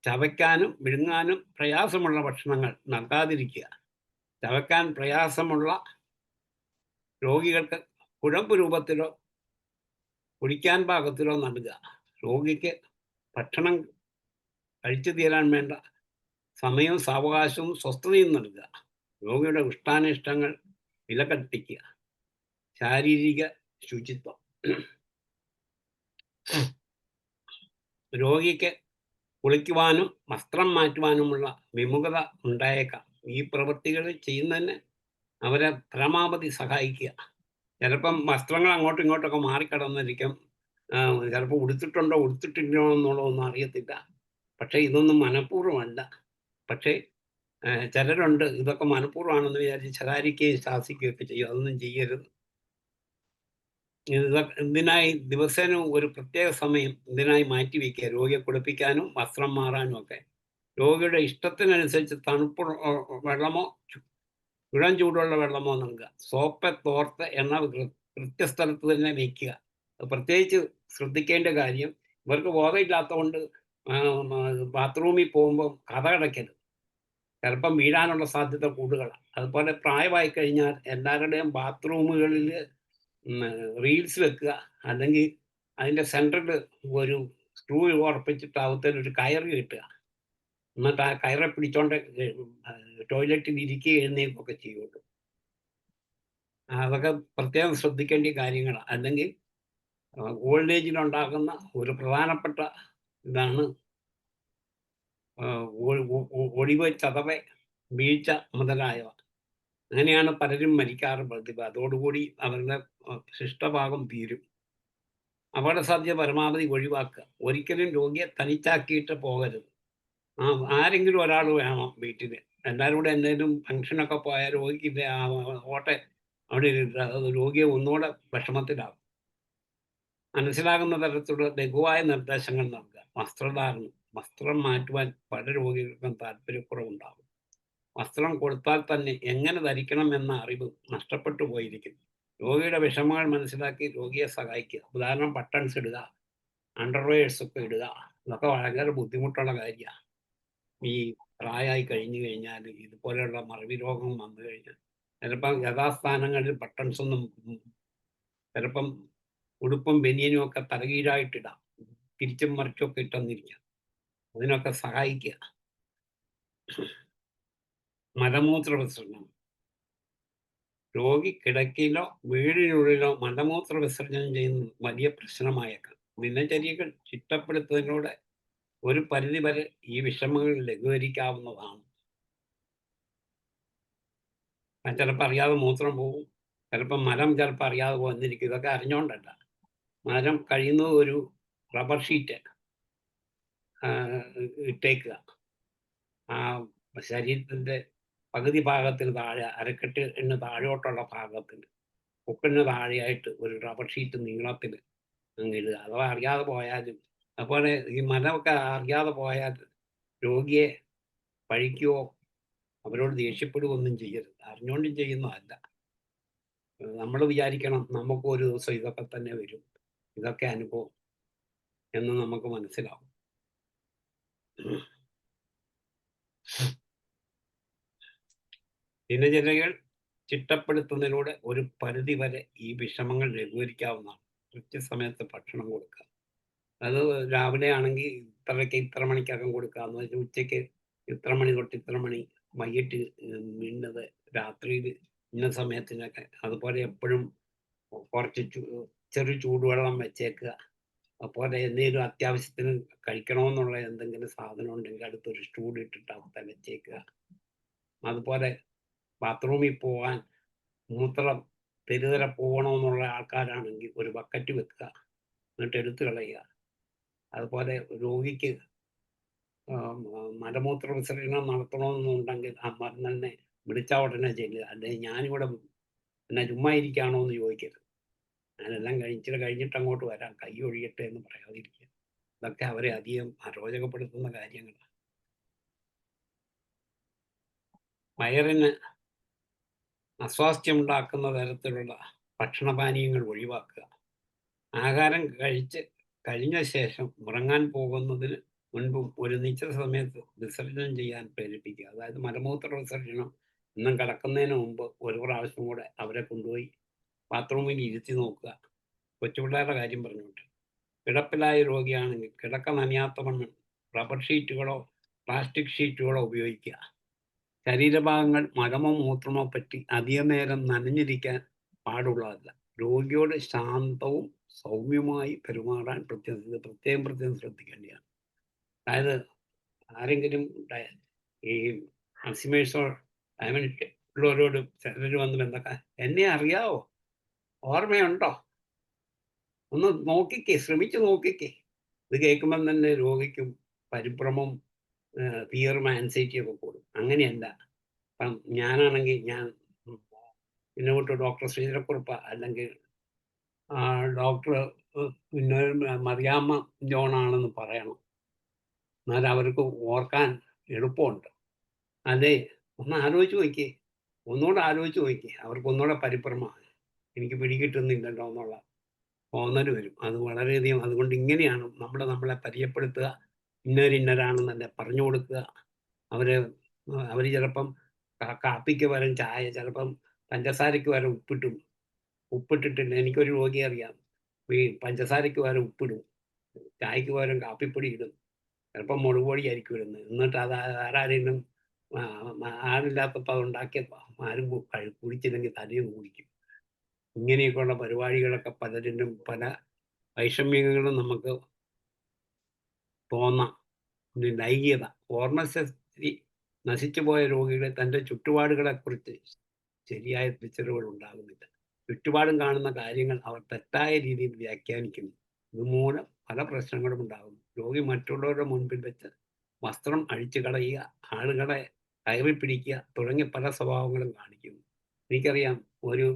Speaker 2: ചവയ്ക്കാനും വിഴുങ്ങാനും പ്രയാസമുള്ള ഭക്ഷണങ്ങൾ നൽകാതിരിക്കുക. ചവയ്ക്കാൻ പ്രയാസമുള്ള രോഗികൾക്ക് കുഴമ്പ് രൂപത്തിലോ കുടിക്കാൻ പാകത്തിലോ നൽകുക. രോഗിക്ക് ഭക്ഷണം കഴിച്ചു തീരാൻ വേണ്ട സമയവും സാവകാശവും സ്വസ്ഥതയും നൽകുക. രോഗിയുടെ ഇഷ്ടാനിഷ്ടങ്ങൾ വിലകൽപ്പിക്കുക. ശാരീരിക ശുചിത്വം. രോഗിക്ക് കുളിക്കുവാനും വസ്ത്രം മാറ്റുവാനുമുള്ള വിമുഖത ഉണ്ടായേക്കാം. ഈ പ്രവൃത്തികൾ ചെയ്യുന്നതിന് അവരെ പരമാവധി സഹായിക്കുക. ചിലപ്പം വസ്ത്രങ്ങൾ അങ്ങോട്ടും ഇങ്ങോട്ടൊക്കെ മാറിക്കിടന്നിരിക്കും. ചിലപ്പോൾ ഉടുത്തിട്ടുണ്ടോ ഉടുത്തിട്ടില്ലോ എന്നുള്ളതൊന്നും അറിയത്തില്ല. പക്ഷേ ഇതൊന്നും മനഃപൂർവ്വമല്ല. പക്ഷേ ചിലരുണ്ട് ഇതൊക്കെ മനഃപൂർവ്വമാണെന്ന് വിചാരിച്ച് ശകാരിക്കുകയും ശാസിക്കുകയൊക്കെ ചെയ്യും. അതൊന്നും ചെയ്യരുത്. ഇതിനായി ദിവസേന ഒരു പ്രത്യേക സമയം ഇതിനായി മാറ്റിവെക്കുക. രോഗിയെ കുളിപ്പിക്കാനും വസ്ത്രം മാറാനും ഒക്കെ. രോഗിയുടെ ഇഷ്ടത്തിനനുസരിച്ച് തണുപ്പ് വെള്ളമോ ഇളം ചൂടുള്ള വെള്ളമോ നൽകുക. സോപ്പ്, തോർത്ത്, എണ്ണ കൃത്യസ്ഥലത്ത് തന്നെ വയ്ക്കുക. പ്രത്യേകിച്ച് ശ്രദ്ധിക്കേണ്ട കാര്യം, ഇവർക്ക് ബോധമില്ലാത്തതുകൊണ്ട് ബാത്റൂമിൽ പോകുമ്പോൾ കതകടയ്ക്കരുത്. ചിലപ്പം വീഴാനുള്ള സാധ്യത കൂടുതലാണ്. അതുപോലെ പ്രായമായി കഴിഞ്ഞാൽ എല്ലാവരുടെയും ബാത്റൂമുകളിൽ റീൽസ് വെക്കുക. അല്ലെങ്കിൽ അതിൻ്റെ സെൻറ്ററിൽ ഒരു സ്ക്രൂ ഉറപ്പിച്ചിട്ട് അകത്തൊരു കയറ് കെട്ടുക. എന്നിട്ട് ആ കയറെ പിടിച്ചോണ്ട് ടോയ്ലറ്റിൽ ഇരിക്കുകയും എഴുന്നേൽക്കുകയൊക്കെ ചെയ്യുള്ളൂ. അതൊക്കെ പ്രത്യേകം ശ്രദ്ധിക്കേണ്ട കാര്യങ്ങളാണ്. അല്ലെങ്കിൽ ഓൾഡ് ഏജിലുണ്ടാകുന്ന ഒരു പ്രധാനപ്പെട്ട ഇതാണ് ഒടിവ്, ചതവ്, വീഴ്ച മുതലായവ. അങ്ങനെയാണ് പലരും മരിക്കാറ് പതിവ്. അതോടുകൂടി അവരുടെ ശിഷ്ടഭാഗം തീരും. അപകട സാധ്യത പരമാവധി ഒഴിവാക്കുക. ഒരിക്കലും രോഗിയെ തനിച്ചാക്കിയിട്ട് പോകരുത്. ആരെങ്കിലും ഒരാൾ വേണം വീട്ടിൽ. എല്ലാവരും കൂടെ എന്തെങ്കിലും ഫംഗ്ഷനൊക്കെ പോയാൽ രോഗിക്ക് ഓട്ടെ അവിടെ അത് രോഗിയെ ഒന്നുകൂടെ വിഷമത്തിലാകും. മനസ്സിലാകുന്ന തരത്തിലുള്ള ലഘുവായ നിർദ്ദേശങ്ങൾ നൽകുക. വസ്ത്രധാരണം. വസ്ത്രം മാറ്റുവാൻ പല രോഗികൾക്കും താല്പര്യക്കുറവുണ്ടാകും. വസ്ത്രം കൊടുത്താൽ തന്നെ എങ്ങനെ ധരിക്കണം എന്ന അറിവ് നഷ്ടപ്പെട്ടു പോയിരിക്കുന്നു. രോഗിയുടെ വിഷമങ്ങൾ മനസ്സിലാക്കി രോഗിയെ സഹായിക്കുക. ഉദാഹരണം, ബട്ടൺസ് ഇടുക, അണ്ടർവെയേഴ്സ് ഒക്കെ ഇടുക. ഇതൊക്കെ വളരെ ബുദ്ധിമുട്ടുള്ള കാര്യമാണ്. ഈ പ്രായമായി കഴിഞ്ഞു കഴിഞ്ഞാൽ ഇതുപോലെയുള്ള മറവി രോഗം വന്നു കഴിഞ്ഞാൽ ചിലപ്പം യഥാസ്ഥാനങ്ങളിൽ ബട്ടൺസ് ഒന്നും, ചിലപ്പം ഉടുപ്പും ബനിയനും ഒക്കെ തലകീഴായിട്ടിടാം, തിരിച്ചും മറിച്ചൊക്കെ ഇട്ടെന്നിരിക്കാം. അതിനൊക്കെ സഹായിക്കുക. മലമൂത്ര വിസർജനം. രോഗി കിടക്കയിലോ വീടിനുള്ളിലോ മലമൂത്ര വിസർജനം ചെയ്യുന്നത് വലിയ പ്രശ്നമായേക്കാം. ദിനചര്യകൾ ചിട്ടപ്പെടുത്തുന്നതിലൂടെ ഒരു പരിധിവരെ ഈ വിഷമങ്ങൾ ലഘൂകരിക്കാവുന്നതാണ്. ചിലപ്പോൾ അറിയാതെ മൂത്രം പോകും, ചിലപ്പോൾ മലം ചിലപ്പോൾ അറിയാതെ പോകുന്നിരിക്കും. ഇതൊക്കെ അറിഞ്ഞുകൊണ്ടല്ല. മലം കഴിയുന്നത് ഒരു റബ്ബർ ഷീറ്റ് ഇട്ടേക്കുക. ആ ശരീരത്തിന്റെ പകുതി ഭാഗത്തിന് താഴെ അരക്കെട്ടിന് താഴോട്ടുള്ള ഭാഗത്തിന് പൊക്കിന് താഴെയായിട്ട് ഒരു റബ്ബർ ഷീറ്റ് നീളത്തിൽ അങ്ങ് ഇടുക. അഥവാ അറിയാതെ പോയാലും അതുപോലെ ഈ മരമൊക്കെ അറിയാതെ പോയാൽ രോഗിയെ പഴിക്കുകയോ അവരോട് ദേഷ്യപ്പെടുകയോ ഒന്നും ചെയ്യരുത്. അറിഞ്ഞുകൊണ്ടും ചെയ്യുന്നതല്ല. നമ്മൾ വിചാരിക്കണം നമുക്കും ഒരു ദിവസം ഇതൊക്കെ തന്നെ വരും, ഇതൊക്കെ അനുഭവം എന്ന് നമുക്ക് മനസ്സിലാവും. ദിനചര്യകൾ ചിട്ടപ്പെടുത്തുന്നതിലൂടെ ഒരു പരിധി വരെ ഈ വിഷമങ്ങൾ ലഘൂകരിക്കാവുന്നതാണ്. കൃത്യസമയത്ത് ഭക്ഷണം കൊടുക്കുക. അത് രാവിലെ ആണെങ്കിൽ ഇത്രയ്ക്ക് ഇത്ര മണിക്കകം കൊടുക്കുക എന്ന് വെച്ചാൽ ഉച്ചയ്ക്ക് ഇത്ര മണി തൊട്ട് ഇത്ര മണി, വൈകിട്ട് ഇന്നത്, രാത്രിയിൽ ഇന്ന സമയത്തിനൊക്കെ. അതുപോലെ എപ്പോഴും കുറച്ച് ചെറു ചൂടുവെള്ളം വെച്ചേക്കുക. അതുപോലെ എന്തെങ്കിലും അത്യാവശ്യത്തിന് കഴിക്കണമെന്നുള്ള എന്തെങ്കിലും സാധനം ഉണ്ടെങ്കിൽ അടുത്തൊരു സ്റ്റൂൾ ഇട്ടിട്ട് അവിടെ വെച്ചേക്കുക. അതുപോലെ ബാത്റൂമിൽ പോകാൻ മൂത്രം തെരുതര പോകണമെന്നുള്ള ആൾക്കാരാണെങ്കിൽ ഒരു ബക്കറ്റ് വെക്കുക, എന്നിട്ട് എടുത്തു കളയുക. അതുപോലെ രോഗിക്ക് മലമൂത്ര വിസർജനം നടത്തണമെന്നുണ്ടെങ്കിൽ ആ മരുന്നെ വിളിച്ച ഉടനെ ചെല്ലുക. അല്ലെങ്കിൽ ഞാനിവിടെ എന്നെ ചുമ്മാ ഇരിക്കുകയാണോ എന്ന് ചോദിക്കരുത്. ഞാനെല്ലാം ഇച്ചിരി കഴിഞ്ഞിട്ട് അങ്ങോട്ട് വരാം, കൈ ഒഴിയട്ടെ എന്ന് പറയാതിരിക്കുക. ഇതൊക്കെ അവരെ അധികം അരോചകപ്പെടുത്തുന്ന കാര്യങ്ങളാണ്. വയറിന് അസ്വാസ്ഥ്യമുണ്ടാക്കുന്ന തരത്തിലുള്ള ഭക്ഷണപാനീയങ്ങൾ ഒഴിവാക്കുക. ആഹാരം കഴിച്ച് കഴിഞ്ഞ ശേഷം ഉറങ്ങാൻ പോകുന്നതിന് മുൻപും ഒരു നിശ്ചിത സമയത്ത് വിസർജനം ചെയ്യാൻ പ്രേരിപ്പിക്കുക. അതായത് മലമൂത്ര വിസർജനം ഇന്നും കിടക്കുന്നതിന് മുമ്പ് ഒരു പ്രാവശ്യം കൂടെ അവരെ കൊണ്ടുപോയി ബാത്റൂമിൽ ഇരുത്തി നോക്കുക. കൊച്ചുപിള്ളേരുടെ കാര്യം പറഞ്ഞുകൊണ്ട് കിടപ്പിലായ രോഗിയാണെങ്കിൽ കിടക്ക നനയാത്ത വണ്ണം റബ്ബർ ഷീറ്റുകളോ പ്ലാസ്റ്റിക് ഷീറ്റുകളോ ഉപയോഗിക്കുക. ശരീരഭാഗങ്ങൾ മലമോ മൂത്രമോ പറ്റി അധിക നേരം നനഞ്ഞിരിക്കാൻ പാടുള്ളതല്ല. രോഗിയോട് ശാന്തവും സൗമ്യമായി പെരുമാറാൻ പ്രത്യേകം ശ്രദ്ധിക്കേണ്ടതാണ്. അതായത് ആരെങ്കിലും ഈ അൽസിമേഴ്സോ ഡയമെൻഷ്യ ഉള്ളവരോട് ചിലർ വന്ന് ബന്ധക്കാൻ എന്നെ അറിയാവോ, ഓർമ്മയുണ്ടോ, ഒന്ന് നോക്കിക്കേ, ശ്രമിച്ചു നോക്കിക്കേ. ഇത് കേൾക്കുമ്പം തന്നെ രോഗിക്കും പരിഭ്രമം, ഫിയറും ആൻസൈറ്റി ഒക്കെ കൂടും. അങ്ങനെയല്ല. അപ്പം ഞാനാണെങ്കിൽ ഞാൻ പിന്നെ വിട്ട് ഡോക്ടർ ശ്രീധരക്കുറുപ്പ അല്ലെങ്കിൽ ഡോക്ടർ പിന്നെ മറിയാമ്മ ജോണാണെന്ന് പറയണം. എന്നാൽ അവർക്ക് ഓർക്കാൻ എളുപ്പമുണ്ട്. അതെ, ഒന്ന് ആലോചിച്ച് നോക്കിയേ, ഒന്നുകൂടെ ആലോചിച്ച് നോക്കിയേ. അവർക്ക് ഒന്നുകൂടെ പരിഭ്രമമാണ്, എനിക്ക് പിടികിട്ടുന്നില്ലല്ലോ എന്നുള്ള തോന്നൽ വരും. അത് വളരെയധികം. അതുകൊണ്ട് ഇങ്ങനെയാണ് നമ്മളെ പരിചയപ്പെടുത്തുക. ഇന്നവരിന്നരാണെന്നല്ല പറഞ്ഞു കൊടുക്കുക. അവർ ചിലപ്പം കാപ്പിക്ക് പകരം ചായ, ചിലപ്പം പഞ്ചസാരയ്ക്ക് പകരം ഉപ്പിട്ടിട്ടില്ല. എനിക്കൊരു രോഗിയെ അറിയാം, ഈ പഞ്ചസാരയ്ക്ക് പകരം ഉപ്പിടും, ചായക്ക് പകരം കാപ്പിപ്പൊടി ഇടും, ചിലപ്പം മുളക് പൊടി ആയിരിക്കും ഇടുന്നത്. എന്നിട്ട് അത് ആരാരെങ്കിലും ആളില്ലാത്തപ്പോൾ അത് ഉണ്ടാക്കിയപ്പോൾ ആരും കുടിച്ചില്ലെങ്കിൽ തലയും കുടിക്കും. ഇങ്ങനെയൊക്കെയുള്ള പരിപാടികളൊക്കെ പലരിലും പല വൈഷമ്യങ്ങളും നമുക്ക് തോന്നാം. ലൈംഗികത, ഓർമ്മശക്തി നശിച്ചുപോയ രോഗികളെ തൻ്റെ ചുറ്റുപാടുകളെക്കുറിച്ച് ശരിയായ തിരിച്ചറിവുകൾ ഉണ്ടാകുന്നില്ല. ചുറ്റുപാടും കാണുന്ന കാര്യങ്ങൾ അവർ തെറ്റായ രീതിയിൽ വ്യാഖ്യാനിക്കുന്നു. ഇതുമൂലം പല പ്രശ്നങ്ങളും ഉണ്ടാകുന്നു. രോഗി മറ്റുള്ളവരുടെ മുൻപിൽ വെച്ച് വസ്ത്രം അഴിച്ചു കളയുക, ആളുകളെ കയറി പിടിക്കുക തുടങ്ങിയ പല സ്വഭാവങ്ങളും കാണിക്കുന്നു. എനിക്കറിയാം, ഒരു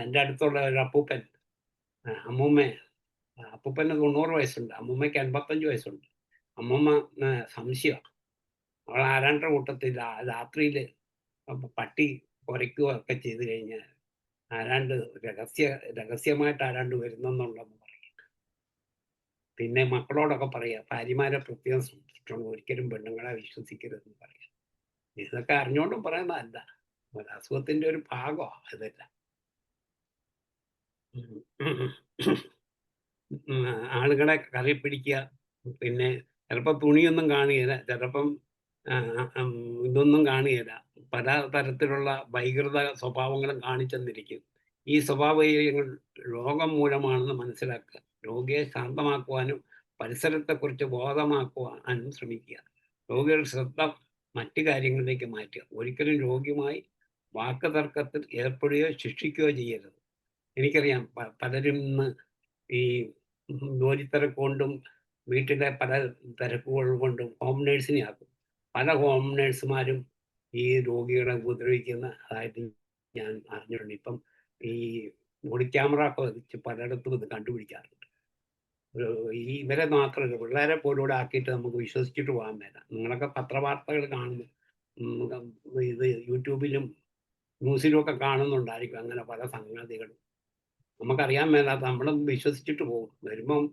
Speaker 2: എൻ്റെ അടുത്തുള്ള ഒരു അപ്പൂപ്പൻ, അമ്മൂമ്മ, അപ്പൂപ്പന് 90 വയസ്സുണ്ട്, അമ്മൂമ്മയ്ക്ക് 55 വയസ്സുണ്ട്. അമ്മൂമ്മ സംശയമാണ്. അവൾ ആരാണ്ട കൂട്ടത്തിൽ രാത്രിയിൽ പട്ടി കുരയ്ക്കുകയൊക്കെ ചെയ്ത് കഴിഞ്ഞാൽ ആരാണ്ട് രഹസ്യമായിട്ട് ആരാണ്ട് വരുന്നെന്നുള്ളതെന്ന് പറയും. പിന്നെ മക്കളോടൊക്കെ പറയുക, ഭാര്യമാരെ പ്രത്യേകം സൂക്ഷിക്കണം, ഒരിക്കലും പെണ്ണുങ്ങളെ വിശ്വസിക്കരുതെന്ന് പറയാം. ഇതൊക്കെ അറിഞ്ഞുകൊണ്ടും പറയുന്നതല്ല, ഒരു അസുഖത്തിന്റെ ഒരു ഭാഗമാണ് ഇതല്ല. ആളുകളെ കറി പിടിക്കുക. പിന്നെ ചിലപ്പോൾ തുണിയൊന്നും കാണുകയില്ല, ചിലപ്പം ഇതൊന്നും കാണുകയില്ല. പല തരത്തിലുള്ള വൈകൃത സ്വഭാവങ്ങളും കാണിച്ചെന്നിരിക്കും. ഈ സ്വഭാവങ്ങൾ രോഗം മൂലമാണെന്ന് മനസ്സിലാക്കുക. രോഗിയെ ശാന്തമാക്കുവാനും പരിസരത്തെക്കുറിച്ച് ബോധമാക്കുവാനും ശ്രമിക്കുക. രോഗിയുടെ ശ്രദ്ധ മറ്റു കാര്യങ്ങളിലേക്ക് മാറ്റുക. ഒരിക്കലും രോഗിയുമായി വാക്കുതർക്കത്തിൽ ഏർപ്പെടുകയോ ശിക്ഷിക്കുകയോ ചെയ്യരുത്. എനിക്കറിയാം, പലരും ഇന്ന് ഈ ജോലിത്തിരക്ക് കൊണ്ടും വീട്ടിലെ പല തിരക്കുകൾ കൊണ്ടും ഹോം നേഴ്സിനെ ആക്കും. പല ഹോം നേഴ്സുമാരും ഈ രോഗികളെ ഉപദ്രവിക്കുന്നതായിട്ട് ഞാൻ അറിഞ്ഞിട്ടുണ്ട്. ഇപ്പം ഈ ബോഡി ക്യാമറ ഒക്കെ വെച്ച് പലയിടത്തും ഇത് കണ്ടുപിടിക്കാറുണ്ട്. ഈ ഇവരെ മാത്രമല്ല, പിള്ളേരെ പോലും ഇവിടെ ആക്കിയിട്ട് നമുക്ക് വിശ്വസിച്ചിട്ട് പോകാൻ മേല. നിങ്ങളൊക്കെ പത്രവാർത്തകൾ കാണുന്നു, ഇത് യൂട്യൂബിലും ന്യൂസിലും ഒക്കെ കാണുന്നുണ്ടായിരിക്കും അങ്ങനെ പല സംഗതികളും. നമുക്കറിയാൻ മേലാത്ത നമ്മളും വിശ്വസിച്ചിട്ട് പോകും. വരുമ്പം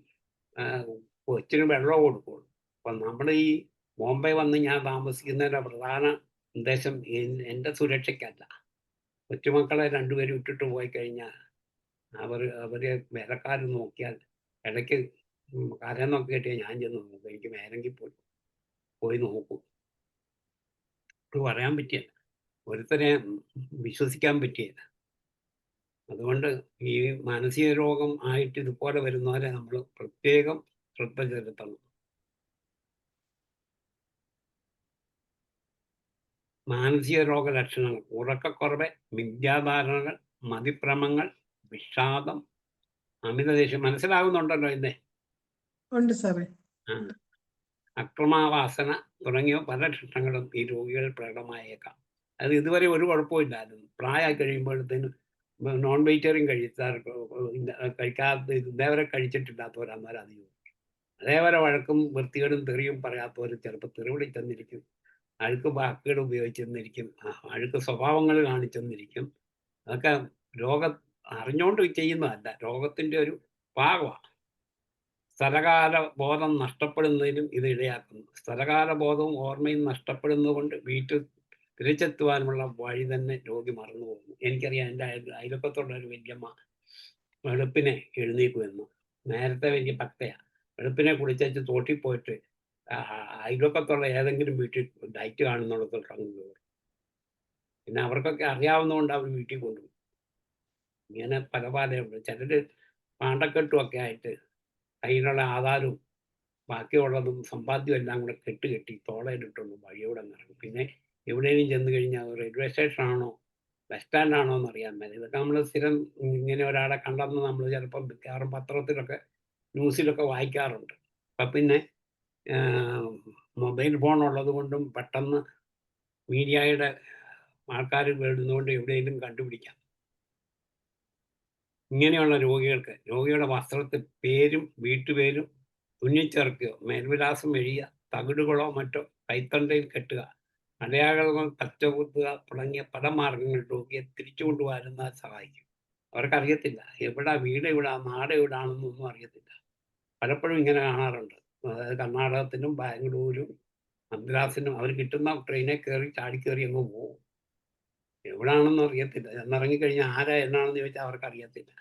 Speaker 2: കൊച്ചിന് വെള്ളം കൊടുക്കുള്ളൂ. അപ്പം നമ്മൾ ഈ ബോംബെ വന്ന് ഞാൻ താമസിക്കുന്നതിൻ്റെ പ്രധാന ഉദ്ദേശം എൻ്റെ സുരക്ഷയ്ക്കല്ല. കൊച്ചുമക്കളെ രണ്ടുപേരും ഇട്ടിട്ട് പോയി കഴിഞ്ഞാൽ അവരെ വേലക്കാർ നോക്കിയാൽ ഇടയ്ക്ക് കരയെന്നൊക്കെ കിട്ടിയാൽ ഞാൻ ചെന്ന് നോക്കും. എനിക്ക് വേണമെങ്കിൽ പോയി നോക്കും. ഇത് പറയാൻ പറ്റിയല്ല, ഒരുത്തരെ വിശ്വസിക്കാൻ പറ്റിയല്ല. അതുകൊണ്ട് ഈ മാനസിക രോഗം ആയിട്ട് ഇതുപോലെ വരുന്നവരെ നമ്മൾ പ്രത്യേകം ശ്രദ്ധ ചെലുത്തണം. മാനസിക രോഗ ലക്ഷണങ്ങൾ: ഉറക്കക്കുറവ്, മിഥ്യാധാരണകൾ, മതിഭ്രമങ്ങൾ, വിഷാദം, അമിതദേഷ്യം. മനസ്സിലാകുന്നുണ്ടല്ലോ ഇന്നേ?
Speaker 1: ഉണ്ട് സാറേ.
Speaker 2: അക്രമാവാസന തുടങ്ങിയ പല ലക്ഷണങ്ങളും ഈ രോഗികൾ പ്രകടമായേക്കാം. അത് ഇതുവരെ ഒരു കുഴപ്പമില്ലായിരുന്നു. പ്രായമായി കഴിയുമ്പോഴത്തേന് നോൺ വെജിറ്റേറിയൻ കഴിക്കാത്ത ഇതേവരെ കഴിച്ചിട്ടില്ലാത്തവരന്മാർ അധികം. അതേവരെ വഴക്കും വൃത്തികേടും തെറിയും പറയാത്തവർ ചിലപ്പോൾ തെറിവിളി ചെന്നിരിക്കും, അഴുക്ക് വാക്കുകൾ ഉപയോഗിച്ചെന്നിരിക്കും, അഴുക്ക് സ്വഭാവങ്ങൾ കാണിച്ചെന്നിരിക്കും. അതൊക്കെ അറിഞ്ഞുകൊണ്ട് ചെയ്യുന്നതല്ല, രോഗത്തിൻ്റെ ഒരു ഭാഗമാണ്. സ്ഥലകാല ബോധം നഷ്ടപ്പെടുന്നതിനും ഇത് ഇടയാക്കുന്നു. സ്ഥലകാല ബോധവും ഓർമ്മയും നഷ്ടപ്പെടുന്നത് കൊണ്ട് വീട്ടിൽ തിരിച്ചെത്തുവാനുമുള്ള വഴി തന്നെ രോഗി മറന്നു പോകുന്നു. എനിക്കറിയാം, എൻ്റെ അയൽപക്കത്തുള്ള ഒരു വല്യമ്മ വെളുപ്പിനെ എഴുന്നേക്കുമെന്ന്. നേരത്തെ വലിയ ഭക്തയാണ്. വെളുപ്പിനെ കുളിച്ചു തോട്ടിൽ പോയിട്ട് അയൽപക്കത്തുള്ള ഏതെങ്കിലും വീട്ടിൽ ഡയറ്റ് കാണുന്നിടത്തോട്ട് അങ്ങ് കയറും. പിന്നെ അവർക്കൊക്കെ അറിയാവുന്നതുകൊണ്ട് അവർ വീട്ടിൽ കൊണ്ടുപോകും. ഇങ്ങനെ പല ചിലർ പാണ്ടക്കെട്ടുമൊക്കെ ആയിട്ട് കയ്യിലുള്ള ആധാരവും ബാക്കിയുള്ളതും സമ്പാദ്യവും എല്ലാം കൂടെ കെട്ടി തോളയിലിട്ടൊന്നും വഴിയോടെ ഇറങ്ങും. പിന്നെ എവിടെയെങ്കിലും ചെന്ന് കഴിഞ്ഞാൽ റെയിൽവേ സ്റ്റേഷനാണോ ബസ് സ്റ്റാൻഡാണോ എന്ന് അറിയാൻ മേല. ഇതൊക്കെ നമ്മൾ സ്ഥിരം ഇങ്ങനെ ഒരാളെ കണ്ടെന്ന് നമ്മൾ ചിലപ്പം മിക്കവാറും പത്രത്തിലൊക്കെ ന്യൂസിലൊക്കെ വായിക്കാറുണ്ട്. അപ്പം പിന്നെ മൊബൈൽ ഫോൺ ഉള്ളത് കൊണ്ടും പെട്ടെന്ന് മീഡിയയുടെ ആൾക്കാർ വരുന്നതുകൊണ്ട് എവിടെയെങ്കിലും കണ്ടുപിടിക്കാം. ഇങ്ങനെയുള്ള രോഗിയുടെ വസ്ത്രത്തിൽ പേരും വീട്ടുപേരും തുന്നിച്ചേർക്കുകയോ മേൽവിലാസം എഴുതുക, തകിടുകളോ മറ്റോ കൈത്തണ്ടയിൽ കെട്ടുക, അടയാളങ്ങൾ തച്ചകുത്തുക തുടങ്ങിയ പല മാർഗങ്ങൾ രോഗിയെ തിരിച്ചു കൊണ്ടുവരുന്നത് സഹായിക്കും. അവർക്കറിയത്തില്ല വീട് എവിടാ, നാട് എവിടാണെന്നൊന്നും അറിയത്തില്ല. പലപ്പോഴും ഇങ്ങനെ കാണാറുണ്ട്. അതായത് കർണാടകത്തിനും ബാംഗ്ലൂരും മദ്രാസിനും അവർ കിട്ടുന്ന ട്രെയിനെ കയറി ചാടിക്കയറി അങ്ങ് പോകും. എവിടാണെന്നും അറിയത്തില്ല. എന്നിറങ്ങിക്കഴിഞ്ഞാൽ ആരാ എന്നാണെന്ന് ചോദിച്ചാൽ അവർക്കറിയത്തില്ല.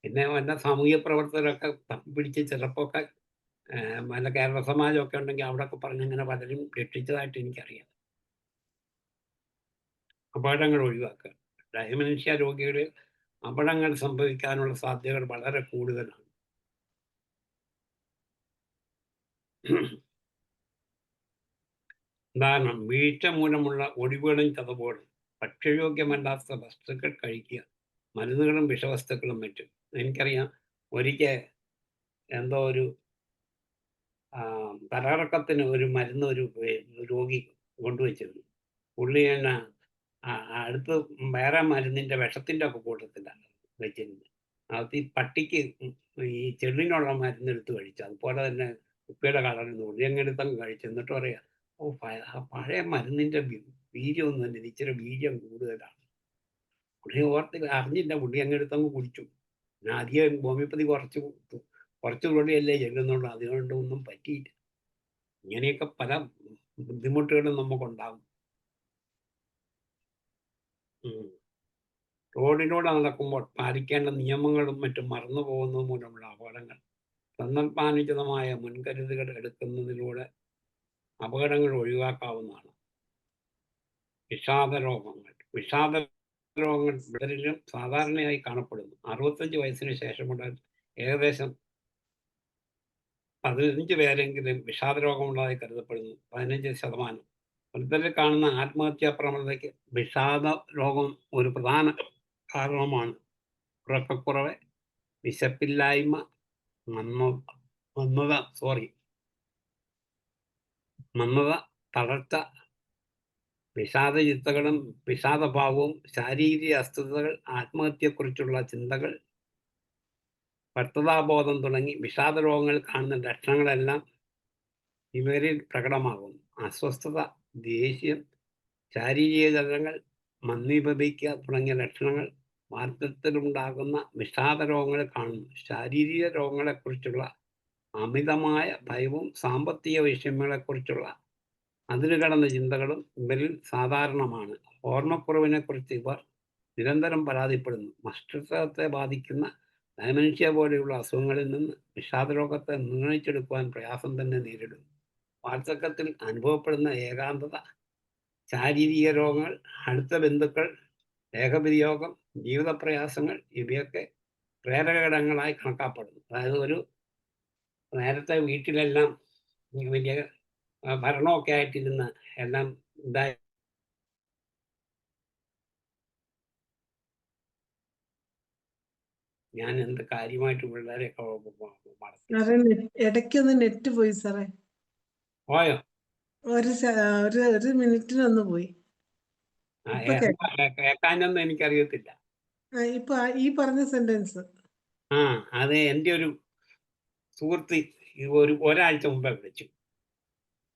Speaker 2: പിന്നെ വല്ല സാമൂഹ്യ പ്രവർത്തകരൊക്കെ തപ്പിപ്പിടിച്ച് ചിലപ്പോൾ വല്ല കേരള സമാജമൊക്കെ ഉണ്ടെങ്കിൽ അവിടെയൊക്കെ പറഞ്ഞങ്ങനെ പലരും രക്ഷിച്ചതായിട്ട് എനിക്കറിയാം. അപകടങ്ങൾ ഒഴിവാക്കുക. ഡയമൻഷ്യ രോഗികളിൽ അപകടങ്ങൾ സംഭവിക്കാനുള്ള സാധ്യതകൾ വളരെ കൂടുതലാണ്. ഉദാഹരണം: വീഴ്ച മൂലമുള്ള ഒടിവുകളും ചതവുകളും, ഭക്ഷ്യയോഗ്യമല്ലാത്ത വസ്തുക്കൾ കഴിക്കുക, മരുന്നുകളും വിഷവസ്തുക്കളും മറ്റും. എനിക്കറിയാം, ഒരിക്കൽ എന്തോ ഒരു തലകറക്കത്തിന് ഒരു മരുന്ന് ഒരു രോഗി കൊണ്ടുവച്ചിരുന്നു. പുള്ളി തന്നെ അടുത്ത് വേറെ മരുന്നിൻ്റെ വിഷത്തിൻ്റെ ഒക്കെ കൂട്ടത്തിലാണ് വെച്ചിരുന്നത്. അത് ഈ പട്ടിക്ക് ഈ ചെള്ളിനുള്ള മരുന്ന് എടുത്ത് കഴിച്ചു. അതുപോലെ തന്നെ കുപ്പിയുടെ കളറിൽ ഉള്ളിയങ്ങെടുത്തങ്ങ് കഴിച്ചു. എന്നിട്ട് പറയാ, പഴയ മരുന്നിൻ്റെ വീര്യമൊന്നും തന്നെ ഇച്ചിരി വീര്യം കൂടുതലാണ്. പുള്ളി അറിഞ്ഞില്ല, പുള്ളി അങ്ങെടുത്തങ്ങ് കുടിച്ചു. പിന്നെ അധികം ഹോമിയോപ്പതി കുറച്ച് കൂടിയല്ലേ ചെല്ലുന്നുള്ളൂ, അതുകൊണ്ടൊന്നും പറ്റിയില്ല. ഇങ്ങനെയൊക്കെ പല ബുദ്ധിമുട്ടുകളും നമുക്കുണ്ടാകും. റോഡിലൂടെ നടക്കുമ്പോൾ പാലിക്കേണ്ട നിയമങ്ങളും മറ്റും മറന്നു പോകുന്നത് മൂലമുള്ള അപകടങ്ങൾ. സന്ദർഭാനുചിതമായ മുൻകരുതലുകൾ എടുക്കുന്നതിലൂടെ അപകടങ്ങൾ ഒഴിവാക്കാവുന്നതാണ്. വിഷാദരോഗങ്ങൾ വിടലിലും സാധാരണയായി കാണപ്പെടുന്നു. 65 വയസ്സിന് ശേഷമുള്ള ഏകദേശം 15 പേരെങ്കിലും വിഷാദരോഗമുള്ളതായി കരുതപ്പെടുന്നു. 15%. വൃദ്ധരിൽ കാണുന്ന ആത്മഹത്യാ പ്രവണതയ്ക്ക് വിഷാദ രോഗം ഒരു പ്രധാന കാരണമാണ്. ഉറക്കക്കുറവ്, വിശപ്പില്ലായ്മ, മന്ദത തളർച്ച, വിഷാദചിത്തകളും വിഷാദഭാവവും, ശാരീരിക അസ്വസ്ഥതകൾ, ആത്മഹത്യയെക്കുറിച്ചുള്ള ചിന്തകൾ, ഭർത്തൃതാബോധം തുടങ്ങി വിഷാദ രോഗങ്ങൾ കാണുന്ന ലക്ഷണങ്ങളെല്ലാം ഇവരിൽ പ്രകടമാകുന്നു. അസ്വസ്ഥത, ദേഷ്യം, ശാരീരിക ചലനങ്ങൾ, മന്ദീഭവിക്കുക തുടങ്ങിയ ലക്ഷണങ്ങൾ വാർദ്ധക്യത്തിലുണ്ടാകുന്ന വിഷാദ രോഗങ്ങൾ കാണുന്നു. ശാരീരിക രോഗങ്ങളെക്കുറിച്ചുള്ള അമിതമായ ഭയവും സാമ്പത്തിക വിഷയങ്ങളെക്കുറിച്ചുള്ള അതിരുകടന്ന ചിന്തകളും ഇവരിൽ സാധാരണമാണ്. ഓർമ്മക്കുറവിനെക്കുറിച്ച് ഇവർ നിരന്തരം പരാതിപ്പെടുന്നു. മസ്തിഷ്കത്തെ ബാധിക്കുന്ന ഡയമെൻഷ്യ പോലെയുള്ള അസുഖങ്ങളിൽ നിന്ന് വിഷാദരോഗത്തെ നിർണയിച്ചെടുക്കുവാൻ പ്രയാസം തന്നെ നേരിടുന്നു. വാർദ്ധക്യത്തിൽ അനുഭവപ്പെടുന്ന ഏകാന്തത, ശാരീരിക രോഗങ്ങൾ, അടുത്ത ബന്ധുക്കൾ, ദേഹവിനിയോഗം, ജീവിതപ്രയാസങ്ങൾ ഇവയൊക്കെ പ്രേരകഘടകങ്ങളായി കണക്കാക്കപ്പെടുന്നു. അതായത് നേരത്തെ വീട്ടിലെല്ലാം വലിയ ഭരണമൊക്കെ ആയിട്ടിരുന്ന എല്ലാം ഇതായി ഞാൻ എന്ത് കാര്യമായിട്ട് പിള്ളേരെയൊക്കെ വളർത്തി.
Speaker 1: സാറേ ഇടയ്ക്കൊന്ന് നെറ്റ് പോയി സാറേ.
Speaker 2: പോയോ?
Speaker 1: ഒരു മിനിറ്റിനൊന്ന് പോയി. ഇപ്പൊ
Speaker 2: കേൾക്കാനൊന്നും എനിക്കറിയത്തില്ല.
Speaker 1: ഇപ്പൊ ഈ പറഞ്ഞ സെന്റൻസ്
Speaker 2: അത് എൻ്റെ ഒരു സുഹൃത്ത് ഒരാഴ്ച മുമ്പേ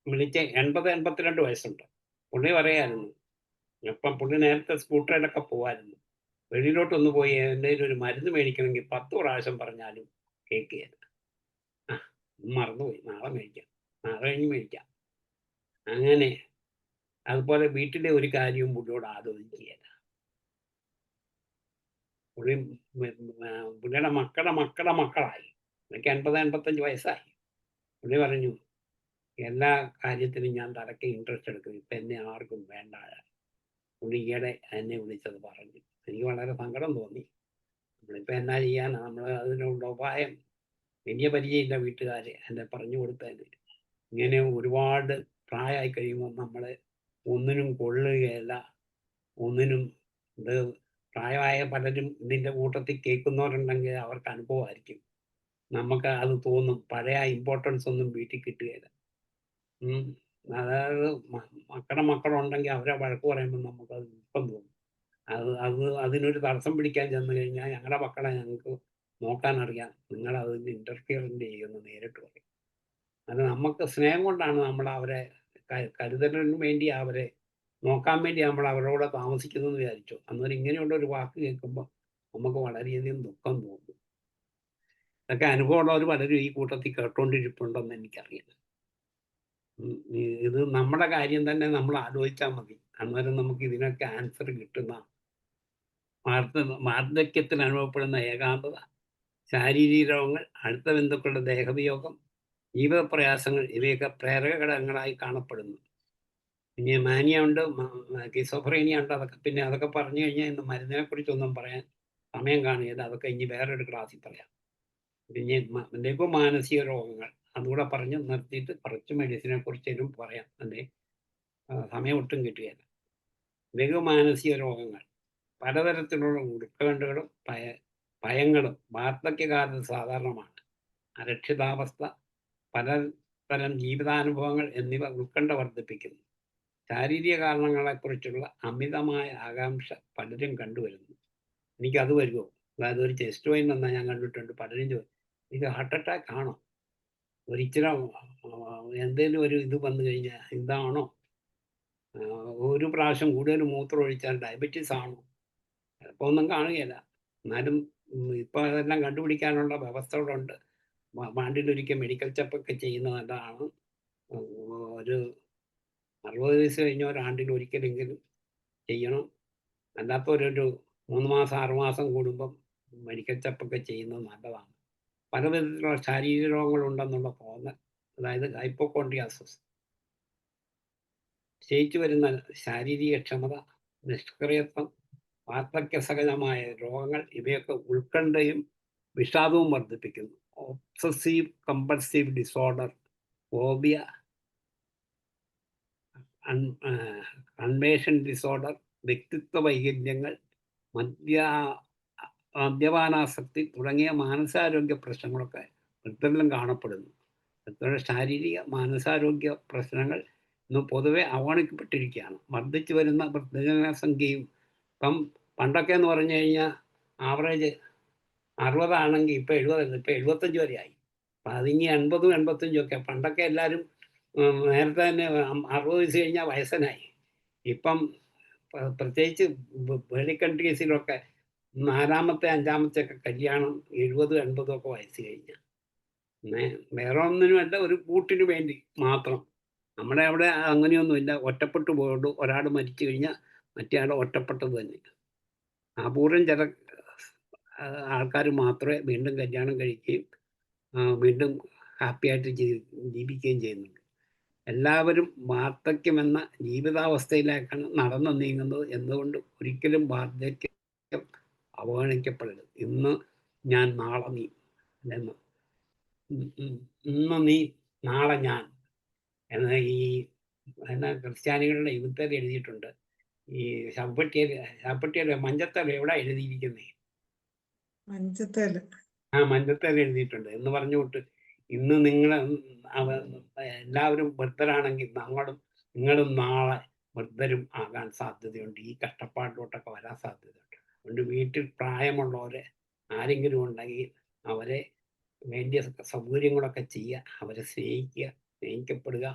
Speaker 2: വിളിച്ച് 82 വയസ്സുണ്ട്. പുള്ളി പറയായിരുന്നു, അപ്പം പുള്ളി നേരത്തെ സ്കൂട്ടറിലൊക്കെ പോവായിരുന്നു. വെളിയിലോട്ടൊന്ന് പോയി എന്തെങ്കിലും ഒരു മരുന്ന് മേടിക്കണമെങ്കിൽ 10 പ്രാവശ്യം പറഞ്ഞാലും കേൾക്കുകയില്ല. മറന്നുപോയി, നാളെ മേടിക്കാം, നാളെ കഴിഞ്ഞ് മേടിക്കാം. അങ്ങനെ അതുപോലെ വീട്ടിലെ ഒരു കാര്യവും പുള്ളിയോട് ആലോചിക്കുകയില്ല. പുള്ളിയുടെ മക്കളുടെ മക്കളായി. പുള്ളിക്ക് 80-85 വയസ്സായി. പുള്ളി പറഞ്ഞു, എല്ലാ കാര്യത്തിലും ഞാൻ തലയ്ക്ക് ഇൻട്രസ്റ്റ് എടുക്കും, ഇപ്പം എന്നെ ആർക്കും വേണ്ട. പുള്ളി ഈയിടെ എന്നെ വിളിച്ചത് പറഞ്ഞു. എനിക്ക് വളരെ സങ്കടം തോന്നി. നമ്മളിപ്പോൾ എന്നാ ചെയ്യാനാണ്? നമ്മൾ അതിനുള്ള ഉപായം വലിയ പരിചയമില്ല വീട്ടുകാരെ എന്നെ പറഞ്ഞു കൊടുത്തതിന്. ഇങ്ങനെ ഒരുപാട് പ്രായമായി കഴിയുമ്പോൾ നമ്മൾ ഒന്നിനും കൊള്ളുകയല്ല. ഒന്നിനും ഇത് പ്രായമായ പലരും ഇതിൻ്റെ കൂട്ടത്തിൽ കേൾക്കുന്നവരുണ്ടെങ്കിൽ അവർക്ക് അനുഭവമായിരിക്കും. നമുക്ക് അത് തോന്നും, പഴയ ഇമ്പോർട്ടൻസ് ഒന്നും വീട്ടിൽ കിട്ടുകയില്ല. അതായത് മക്കളുണ്ടെങ്കിൽ അവരെ വഴക്ക് പറയുമ്പോൾ നമുക്കത് ദുഃഖം തോന്നും. അതിനൊരു തടസ്സം പിടിക്കാൻ ചെന്ന് കഴിഞ്ഞാൽ ഞങ്ങളുടെ മക്കളെ ഞങ്ങൾക്ക് നോക്കാനറിയാം, നിങ്ങളതിന് ഇൻ്റർഫിയറിൻ്റെ ചെയ്യുമെന്ന് നേരിട്ട് പറയും. അത് നമുക്ക് സ്നേഹം കൊണ്ടാണ് നമ്മൾ അവരെ കരുതലിന് വേണ്ടി അവരെ നോക്കാൻ വേണ്ടി നമ്മൾ അവരോട് താമസിക്കുന്നതെന്ന് വിചാരിച്ചു. അന്നേരം ഇങ്ങനെയുള്ള ഒരു വാക്ക് കേൾക്കുമ്പോൾ നമുക്ക് വളരെയധികം ദുഃഖം തോന്നും. ഇതൊക്കെ അനുഭവമുള്ളവർ പലരും ഈ കൂട്ടത്തിൽ കേട്ടോണ്ടിരിപ്പുണ്ടെന്ന് എനിക്കറിയാം. ഇത് നമ്മുടെ കാര്യം തന്നെ നമ്മൾ ആലോചിച്ചാൽ മതി. അന്നേരം നമുക്ക് ഇതിനൊക്കെ ആൻസർ കിട്ടുന്ന വാർദ്ധക്യത്തിൽ അനുഭവപ്പെടുന്ന ഏകാന്തത, ശാരീരിക രോഗങ്ങൾ, അടുത്ത ബന്ധുക്കളുടെ ദേഹവിയോഗം, ജീവിതപ്രയാസങ്ങൾ ഇവയൊക്കെ പ്രേരക ഘടകങ്ങളായി കാണപ്പെടുന്നു. പിന്നെ മാനിയ ഉണ്ട്, കിസോഫ്രീനിയ ഉണ്ട്. അതൊക്കെ പറഞ്ഞു കഴിഞ്ഞാൽ ഇന്ന് മരുന്നിനെ കുറിച്ചൊന്നും പറയാൻ സമയം കാണുകയില്ല. അതൊക്കെ ഇനി വേറൊരു ക്ലാസ്സിൽ പറയാം. പിന്നെ ലഘുമാനസിക രോഗങ്ങൾ അതുകൂടെ പറഞ്ഞ് നിർത്തിയിട്ട് കുറച്ച് മെഡിസിനെ കുറിച്ചും പറയാം. അല്ലേ, സമയം ഒട്ടും കിട്ടുകയില്ല. ലഘുമാനസിക രോഗങ്ങൾ പലതരത്തിലുള്ള ഉത്കണ്ഠകളും ഭയങ്ങളും വാർദ്ധക്യകാലത്ത് സാധാരണമാണ്. അരക്ഷിതാവസ്ഥ, പലതരം ജീവിതാനുഭവങ്ങൾ എന്നിവ ഉത്കണ്ഠ വർദ്ധിപ്പിക്കുന്നു. ശാരീരിക കാരണങ്ങളെക്കുറിച്ചുള്ള അമിതമായ ആകാംക്ഷ പലരും കണ്ടുവരുന്നു. എനിക്കത് വരുമോ? അതായത് ഒരു ചെസ്റ്റ് പെയിൻ വന്നാൽ ഞാൻ കണ്ടിട്ടുണ്ട് പലരും ചോദിക്കും, ഇത് ഹാർട്ട് അറ്റാക്ക് ആണോ? ഒരിച്ചിരി എന്തെങ്കിലും ഒരു ഇത് വന്നു കഴിഞ്ഞാൽ ഇതാണോ? ഒരു പ്രാവശ്യം കൂടുതൽ മൂത്രം ഒഴിച്ചാൽ ഡയബറ്റീസ് ആണോ? ചിലപ്പോൾ ഒന്നും കാണുകയില്ല. എന്നാലും ഇപ്പോൾ അതെല്ലാം കണ്ടുപിടിക്കാനുള്ള വ്യവസ്ഥകളുണ്ട്. ആണ്ടിലൊരിക്കൽ മെഡിക്കൽ ചെക്കപ്പ് ചെയ്യുന്നത് നല്ലതാണ്. ഒരു 60 വയസ്സ് കഴിഞ്ഞ ഒരാണ്ടിൽ ഒരിക്കലെങ്കിലും ചെയ്യണം. അല്ലാത്തവരൊരു 3 മാസം 6 മാസം കൂടുമ്പം മെഡിക്കൽ ചെക്കപ്പ് ചെയ്യുന്നത് നല്ലതാണ്. പലവിധത്തിലുള്ള ശാരീരിക രോഗങ്ങളുണ്ടെന്നുള്ള തോന്നൽ, അതായത് ഹൈപ്പോകോൺഡ്രിയാസിസ്, ക്ഷയിച്ചു വരുന്ന ശാരീരിക ക്ഷമത, നിഷ്ക്രിയത്വം, വാർദ്ധക്യസഹജമായ രോഗങ്ങൾ ഇവയൊക്കെ ഉത്കണ്ഠയും വിഷാദവും വർദ്ധിപ്പിക്കുന്നു. Obsessive compulsive disorder, phobia, conversion disorder, വ്യക്തിത്വ വൈകല്യങ്ങൾ, മദ്യപാനാസക്തി തുടങ്ങിയ മാനസാരോഗ്യ പ്രശ്നങ്ങളൊക്കെ വൃദ്ധരിലും കാണപ്പെടുന്നു. ശാരീരിക മാനസാരോഗ്യ പ്രശ്നങ്ങൾ ഇന്ന് പൊതുവെ അവഗണിക്കപ്പെട്ടിരിക്കുകയാണ്. വർദ്ധിച്ചു വരുന്ന വൃദ്ധജനസംഖ്യയും ഇപ്പം പണ്ടൊക്കെ എന്ന് പറഞ്ഞു കഴിഞ്ഞാൽ ആവറേജ് 60 ആണെങ്കിൽ ഇപ്പം 70, ഇപ്പം 75 വരെ ആയി. അപ്പം അതിനി 80, 85 ഒക്കെ. പണ്ടൊക്കെ എല്ലാവരും നേരത്തെ തന്നെ 60 വയസ്സ് കഴിഞ്ഞാൽ വയസ്സനായി. ഇപ്പം പ്രത്യേകിച്ച് വെളി കൺട്രീസിലൊക്കെ 4-ാമത്തെ 5-ാമത്തെ ഒക്കെ കല്യാണം 70, 80 ഒക്കെ വയസ്സ് കഴിഞ്ഞ. വേറെ ഒന്നിനുമല്ല, ഒരു കൂട്ടിന് വേണ്ടി മാത്രം. നമ്മുടെ അവിടെ അങ്ങനെയൊന്നുമില്ല. ഒറ്റപ്പെട്ടു പോയുള്ളൂ. ഒരാൾ മരിച്ചു കഴിഞ്ഞാൽ മറ്റേ ആൾ ഒറ്റപ്പെട്ടത് തന്നെ. അപൂർവം ചില ആൾക്കാർ മാത്രമേ വീണ്ടും കല്യാണം കഴിക്കുകയും വീണ്ടും ഹാപ്പിയായിട്ട് ജീവിക്കുകയും ചെയ്യുന്നുള്ളൂ. എല്ലാവരും വാർദ്ധക്യമെന്ന ജീവിതാവസ്ഥയിലേക്കാണ് നടന്നു നീങ്ങുന്നത്. എന്നുകൊണ്ട് ഒരിക്കലും വാർദ്ധക്യം അവഗണിക്കപ്പെടരുത്. ഇന്ന് ഞാൻ നാളെ നീ എന്ന്, ഇന്ന് നീ നാളെ ഞാൻ എന്ന ഈ ക്രിസ്ത്യാനികളുടെ യുദ്ധത്തിൽ എഴുതിയിട്ടുണ്ട്. ഈ ശവപ്പെട്ടിയല്ല മഞ്ചത്തേൽ എവിടെ എഴുതിയിരിക്കുന്നേ?
Speaker 1: മഞ്ചത്തേല്.
Speaker 2: മഞ്ചത്തേൽ എഴുതിയിട്ടുണ്ട് എന്ന് പറഞ്ഞുകൊണ്ട് ഇന്ന് നിങ്ങൾ എല്ലാവരും വൃദ്ധരാണെങ്കിൽ നിങ്ങളും നാളെ വൃദ്ധരും ആകാൻ സാധ്യതയുണ്ട്. ഈ കഷ്ടപ്പാടിലോട്ടൊക്കെ വരാൻ സാധ്യതയുണ്ട്. അതുകൊണ്ട് വീട്ടിൽ പ്രായമുള്ളവരെ ആരെങ്കിലും ഉണ്ടെങ്കിൽ അവരെ വേണ്ടിയ സൗകര്യങ്ങളൊക്കെ ചെയ്യുക, അവരെ സ്നേഹിക്കുക, സ്നേഹിക്കപ്പെടുക,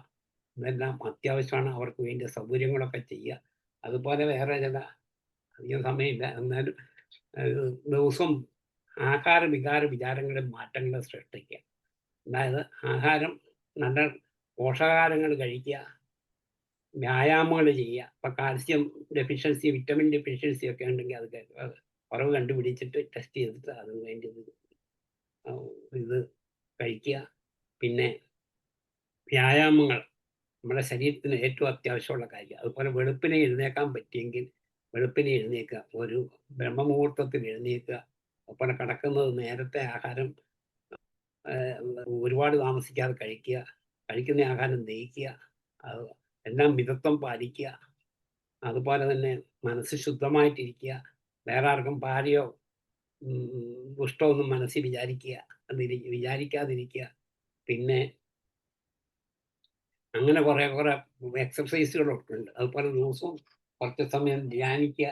Speaker 2: ഇതെല്ലാം അത്യാവശ്യമാണ്. അവർക്ക് വേണ്ടിയ സൗകര്യങ്ങളൊക്കെ ചെയ്യുക. അതുപോലെ വേറെ ചില, അധികം സമയമില്ല എന്നാലും, ദിവസം ആഹാര വിചാരങ്ങളിൽ മാറ്റങ്ങൾ സൃഷ്ടിക്കുക. അതായത് ആഹാരം നല്ല പോഷകാഹാരങ്ങൾ കഴിക്കുക, വ്യായാമങ്ങൾ ചെയ്യുക. ഇപ്പം കാൽസ്യം ഡെഫിഷ്യൻസി, വിറ്റമിൻ ഡെഫിഷ്യൻസി ഒക്കെ ഉണ്ടെങ്കിൽ അത് കുറവ് കണ്ടുപിടിച്ചിട്ട് ടെസ്റ്റ് ചെയ്തിട്ട് അതിന് വേണ്ടി ഇത് കഴിക്കുക. പിന്നെ വ്യായാമങ്ങൾ നമ്മുടെ ശരീരത്തിന് ഏറ്റവും അത്യാവശ്യമുള്ള കാര്യം. അതുപോലെ വെളുപ്പിനെ എഴുന്നേക്കാൻ പറ്റിയെങ്കിൽ വെളുപ്പിനെ എഴുന്നേക്കുക, ഒരു ബ്രഹ്മമുഹൂർത്തത്തിൽ എഴുന്നേക്കുക. അതുപോലെ കിടക്കുന്നത് നേരത്തെ ആഹാരം ഒരുപാട് താമസിക്കാതെ കഴിക്കുക, കഴിക്കുന്ന ആഹാരം ദഹിക്കുക, അത് എല്ലാം മിതത്വം പാലിക്കുക. അതുപോലെ തന്നെ മനസ്സ് ശുദ്ധമായിട്ടിരിക്കുക, വേറെ ആർക്കും ഭാര്യയോ ദുഷ്ടമൊന്നും മനസ്സിൽ വിചാരിക്കാതിരിക്കുക. പിന്നെ അങ്ങനെ കുറേ എക്സർസൈസുകളൊക്കെ ഉണ്ട്. അതുപോലെ ദിവസവും കുറച്ച് സമയം ധ്യാനിക്കുക.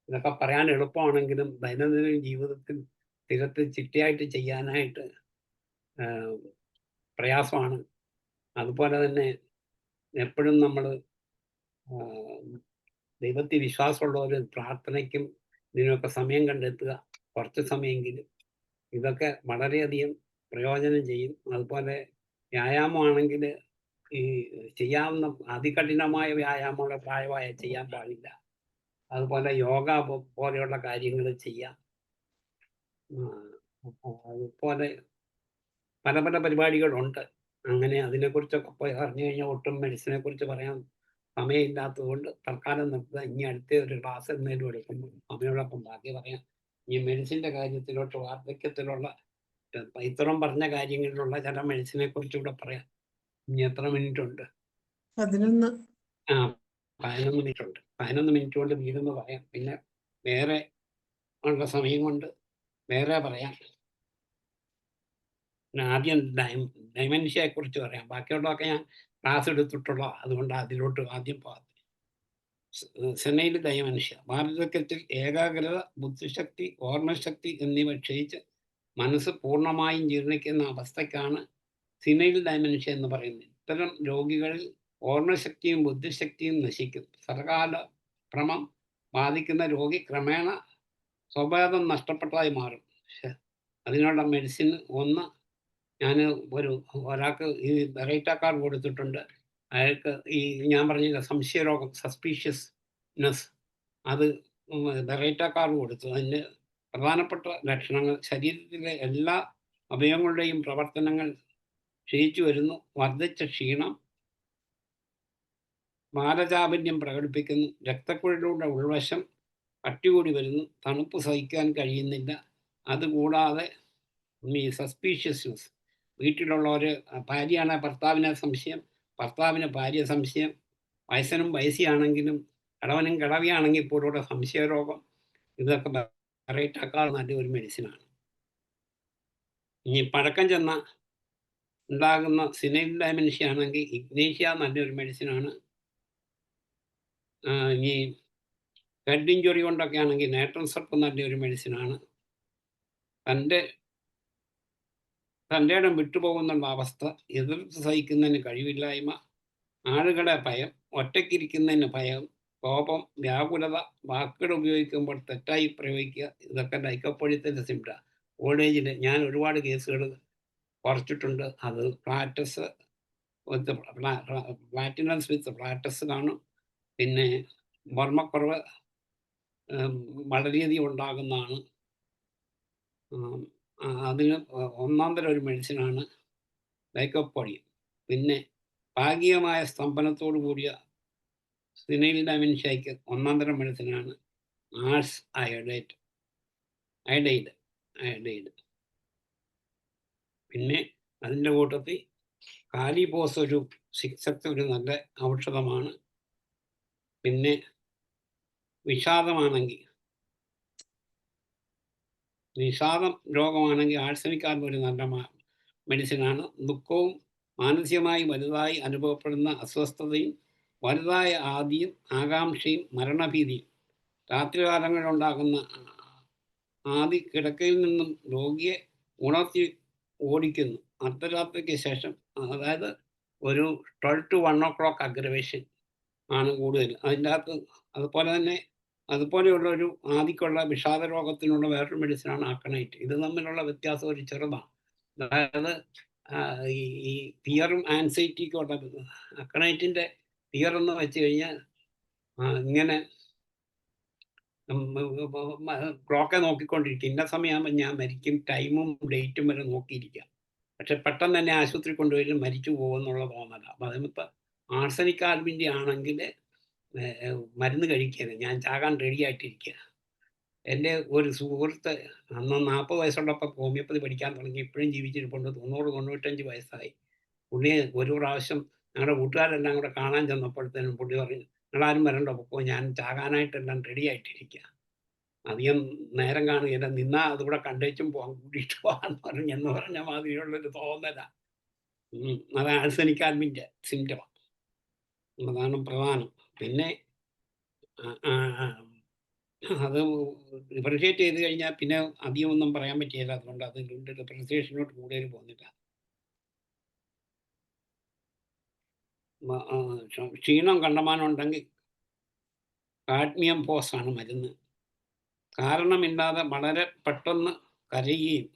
Speaker 2: ഇതൊക്കെ പറയാൻ എളുപ്പമാണെങ്കിലും ദൈനംദിന ജീവിതത്തിൽ സ്ഥിരത്തിൽ ചിട്ടയായിട്ട് ചെയ്യാനായിട്ട് പ്രയാസമാണ്. അതുപോലെ തന്നെ എപ്പോഴും നമ്മൾ ദൈവത്തിൽ വിശ്വാസമുള്ളവർ പ്രാർത്ഥനയ്ക്കും ഇതിനൊക്കെ സമയം കണ്ടെത്തുക, കുറച്ച് സമയമെങ്കിലും. ഇതൊക്കെ വളരെയധികം പ്രയോജനം ചെയ്യും. അതുപോലെ വ്യായാമമാണെങ്കിൽ ഈ ചെയ്യാവുന്ന അതികഠിനമായ വ്യായാമങ്ങൾ പ്രായമായ ചെയ്യാൻ പാടില്ല. അതുപോലെ യോഗ പോലെയുള്ള കാര്യങ്ങൾ ചെയ്യാം. അതുപോലെ പല പല പരിപാടികളുണ്ട്. അങ്ങനെ അതിനെക്കുറിച്ചൊക്കെ പോയി അറിഞ്ഞു കഴിഞ്ഞാൽ ഒട്ടും മെഡിസിനെ കുറിച്ച് പറയാൻ സമയമില്ലാത്തത് കൊണ്ട് തൽക്കാലം നിർത്തുക. ഇനി അടുത്ത ഒരു ക്ലാസ് എന്തെങ്കിലും എടുക്കുമ്പോൾ സമയമുള്ളപ്പം ബാക്കി പറയാം. ഈ മെഡിസിൻ്റെ കാര്യത്തിലോട്ട്, വാർദ്ധക്യത്തിലുള്ള ഇത്രയും പറഞ്ഞ കാര്യങ്ങളിലുള്ള ചില മെഡിസിനെ കുറിച്ചുകൂടെ പറയാം. ഇനി എത്ര മിനിറ്റ് ഉണ്ട്?
Speaker 1: 11.
Speaker 2: 11 മിനിറ്റ് ഉണ്ട്. 11 മിനിറ്റ് കൊണ്ട് വീടെന്ന് പറയാം. പിന്നെ വേറെ ഉള്ള സമയം കൊണ്ട് വേറെ പറയാം. ആദ്യം ഡൈമെൻഷ്യയെ കുറിച്ച് പറയാം. ബാക്കിയുള്ളതൊക്കെ ഞാൻ ക്ലാസ് എടുത്തിട്ടുള്ള, അതുകൊണ്ട് അതിലോട്ട് ആദ്യം പോകാം. സെനൈൽ ഡൈമെൻഷ്യ വാർദ്ധക്യത്തിൽ ഏകാഗ്രത, ബുദ്ധിശക്തി, ഓർമ്മശക്തി എന്നിവ ക്ഷയിച്ച് മനസ്സ് പൂർണ്ണമായും ജീർണിക്കുന്ന അവസ്ഥയ്ക്കാണ് സെനൈൽ ഡൈമെൻഷ്യ എന്ന് പറയുന്നത്. ഇത്തരം രോഗികളിൽ ഓർമ്മശക്തിയും ബുദ്ധിശക്തിയും നശിക്കും. സർവകാല ഭ്രമം ബാധിക്കുന്ന രോഗി ക്രമേണ സ്വബോധം നഷ്ടപ്പെട്ടതായി മാറും. അതിനുള്ള മെഡിസിൻ ഒന്ന്, ഞാൻ ഒരാൾക്ക് ഈ ബെറൈറ്റ കാർഡ് കൊടുത്തിട്ടുണ്ട്. അയാൾക്ക് ഈ ഞാൻ പറഞ്ഞില്ല സംശയരോഗം, സസ്പീഷ്യസ്നെസ്, അത് ബെറൈറ്റ കാർഡ് കൊടുത്തു. അതിൻ്റെ പ്രധാനപ്പെട്ട ലക്ഷണങ്ങൾ: ശരീരത്തിലെ എല്ലാ അവയവങ്ങളുടെയും പ്രവർത്തനങ്ങൾ ക്ഷയിച്ചു വരുന്നു, വർദ്ധിച്ച ക്ഷീണം, വാലചാപല്യം പ്രകടിപ്പിക്കുന്നു, രക്തക്കുഴലിലൂടെ ഉൾവശം കട്ടികൂടി വരുന്നു, തണുപ്പ് സഹിക്കാൻ കഴിയുന്നില്ല. അതുകൂടാതെ ഈ സസ്പീഷ്യസ്നെസ്, വീട്ടിലുള്ളവർ, ഭാര്യയാണ് ഭർത്താവിനെ സംശയം, ഭർത്താവിന് ഭാര്യ സംശയം, വയസ്സനും വയസ്സിയാണെങ്കിലും കിളവനും കിളവിയാണെങ്കിൽ പോലുള്ള സംശയരോഗം, ഇതൊക്കെ ബെറൈറ്റ കാർഡ് നല്ലൊരു മെഡിസിനാണ്. ഇനി പഴക്കം ചെന്ന ഉണ്ടാകുന്ന സിനൈൽ ഡയമെൻഷ്യ ആണെങ്കിൽ ഇഗ്നേഷ്യ നല്ലൊരു മെഡിസിനാണ്. ഈ ഹെഡ് ഇഞ്ചുറി കൊണ്ടൊക്കെ ആണെങ്കിൽ നേട്രൽ സർപ്പ് നല്ലൊരു മെഡിസിനാണ്. തൻ്റെ ഇടം വിട്ടുപോകുന്നുള്ള അവസ്ഥ, എതിർത്ത് സഹിക്കുന്നതിന് കഴിവില്ലായ്മ, ആളുകളെ ഭയം, ഒറ്റയ്ക്കിരിക്കുന്നതിന് ഭയം, കോപം, വ്യാകുലത, വാക്കുകൾ ഉപയോഗിക്കുമ്പോൾ തെറ്റായി പ്രയോഗിക്കുക, ഇതൊക്കെ ലൈക്കോപ്പൊഡിയത്തിൻ്റെ സിംറ്റം. ഓൾഡ് ഏജിൽ ഞാൻ ഒരുപാട് കേസുകൾ കുറച്ചിട്ടുണ്ട്. അത് പ്ലാറ്റസ് വിത്ത് പ്ലാറ്റിനസ് വിത്ത് പ്ലാറ്റസ് കാണും. പിന്നെ ഓർമ്മക്കുറവ് വളരെയധികം ഉണ്ടാകുന്നതാണ്. അതിന് ഒന്നാം തരം ഒരു മെഡിസിനാണ് ലൈക്കോപ്പൊഡിയം. പിന്നെ ഭാഗികമായ സ്തംഭനത്തോടു കൂടിയ സിനൈൽ ഡയമെൻഷ്യയ്ക്ക് ഒന്നാം തരം മെഡിസിനാണ് ആഴ്സ് അയഡൈഡ്. പിന്നെ അതിൻ്റെ കൂട്ടത്തിൽ കാലിപോസ് ഒരു സിക്സത്ത് ഒരു നല്ല ഔഷധമാണ്. പിന്നെ വിഷാദം രോഗമാണെങ്കിൽ ആഴ്സനിക് ആൽബം ഒരു നല്ല മെഡിസിനാണ്. ദുഃഖവും മാനസികമായി വലുതായി അനുഭവപ്പെടുന്ന അസ്വസ്ഥതയും വലുതായ ആദിയും ആകാംക്ഷയും മരണഭീതിയും രാത്രികാലങ്ങളിലുണ്ടാകുന്ന ആദി കിടക്കയിൽ നിന്നും രോഗിയെ ഉണർത്തി ഓടിക്കുന്നു. അർദ്ധരാത്രിക്ക് ശേഷം, അതായത് ഒരു 12 to 1 o'clock അഗ്രവേഷൻ ആണ് കൂടുതൽ അതിൻ്റെ അകത്ത്. അതുപോലെയുള്ള ഒരു ആദിക്കുള്ള വിഷാദ രോഗത്തിനുള്ള വേറൊരു മെഡിസിനാണ് അക്കണൈറ്റ്. ഇത് തമ്മിലുള്ള വ്യത്യാസം ഒരു ചെറുതാണ്. അതായത് ഈ ഫിയറും ആൻസൈറ്റിക്കും ഉള്ള അക്കണൈറ്റിൻ്റെ ഫിയർ എന്ന് വെച്ച് കഴിഞ്ഞാൽ ഇങ്ങനെ ക്ലോക്കെ നോക്കിക്കൊണ്ടിരിക്കും, ഇന്ന സമയമാകുമ്പോൾ ഞാൻ മരിക്കും, ടൈമും ഡേറ്റും വരെ നോക്കിയിരിക്കാം. പക്ഷെ പെട്ടെന്ന് തന്നെ ആശുപത്രി കൊണ്ടുപോയി മരിച്ചു പോകുമെന്നുള്ള തോന്നല. അപ്പം അതിനിപ്പോൾ ആർസനിക് ആൽബിൻ്റെ ആണെങ്കിൽ മരുന്ന് കഴിക്കരുത്, ഞാൻ ചാകാൻ റെഡി ആയിട്ടിരിക്കുക. എൻ്റെ ഒരു സുഹൃത്ത് അന്ന് 40 വയസ്സുള്ളപ്പോൾ ഹോമിയോപ്പതി പഠിക്കാൻ തുടങ്ങി, ഇപ്പോഴും ജീവിച്ചിരിപ്പുണ്ട്. 90-95 വയസ്സായി. പുള്ളിയെ ഒരു പ്രാവശ്യം ഞങ്ങളുടെ കൂട്ടുകാരെല്ലാം കൂടെ കാണാൻ ചെന്നപ്പോഴത്തേനും പുള്ളി പറഞ്ഞു, നിങ്ങളാരും വരണ്ട, പൊക്കോ, ഞാൻ ചാകാനായിട്ടെല്ലാം റെഡി ആയിട്ടിരിക്കുക, അധികം നേരം കാണുകയില്ല, നിന്നാൽ അതുകൂടെ കണ്ടേച്ചും പോകാൻ കൂട്ടിയിട്ട് പോകാൻ പറഞ്ഞെന്ന് പറഞ്ഞ മാതിരിയുള്ളൊരു തോന്നല. അത് ആഴ്സനിക് ആൽബിൻ്റെ സിംറ്റം, അതാണ് പ്രധാനം. പിന്നെ അത് ഡിഫറൻഷ്യേറ്റ് ചെയ്ത് കഴിഞ്ഞാൽ പിന്നെ അധികം ഒന്നും പറയാൻ പറ്റിയില്ല. അതുകൊണ്ട് അതുകൊണ്ട് ഡിഫറൻസിയേഷനോട്ട് കൂടുതൽ പോകുന്നില്ല. ക്ഷീണം കണ്ടമാനം ഉണ്ടെങ്കിൽ കാഡ്മിയം ഫോസാണ് മരുന്ന്. കാരണമില്ലാതെ വളരെ പെട്ടെന്ന് കരയുകയും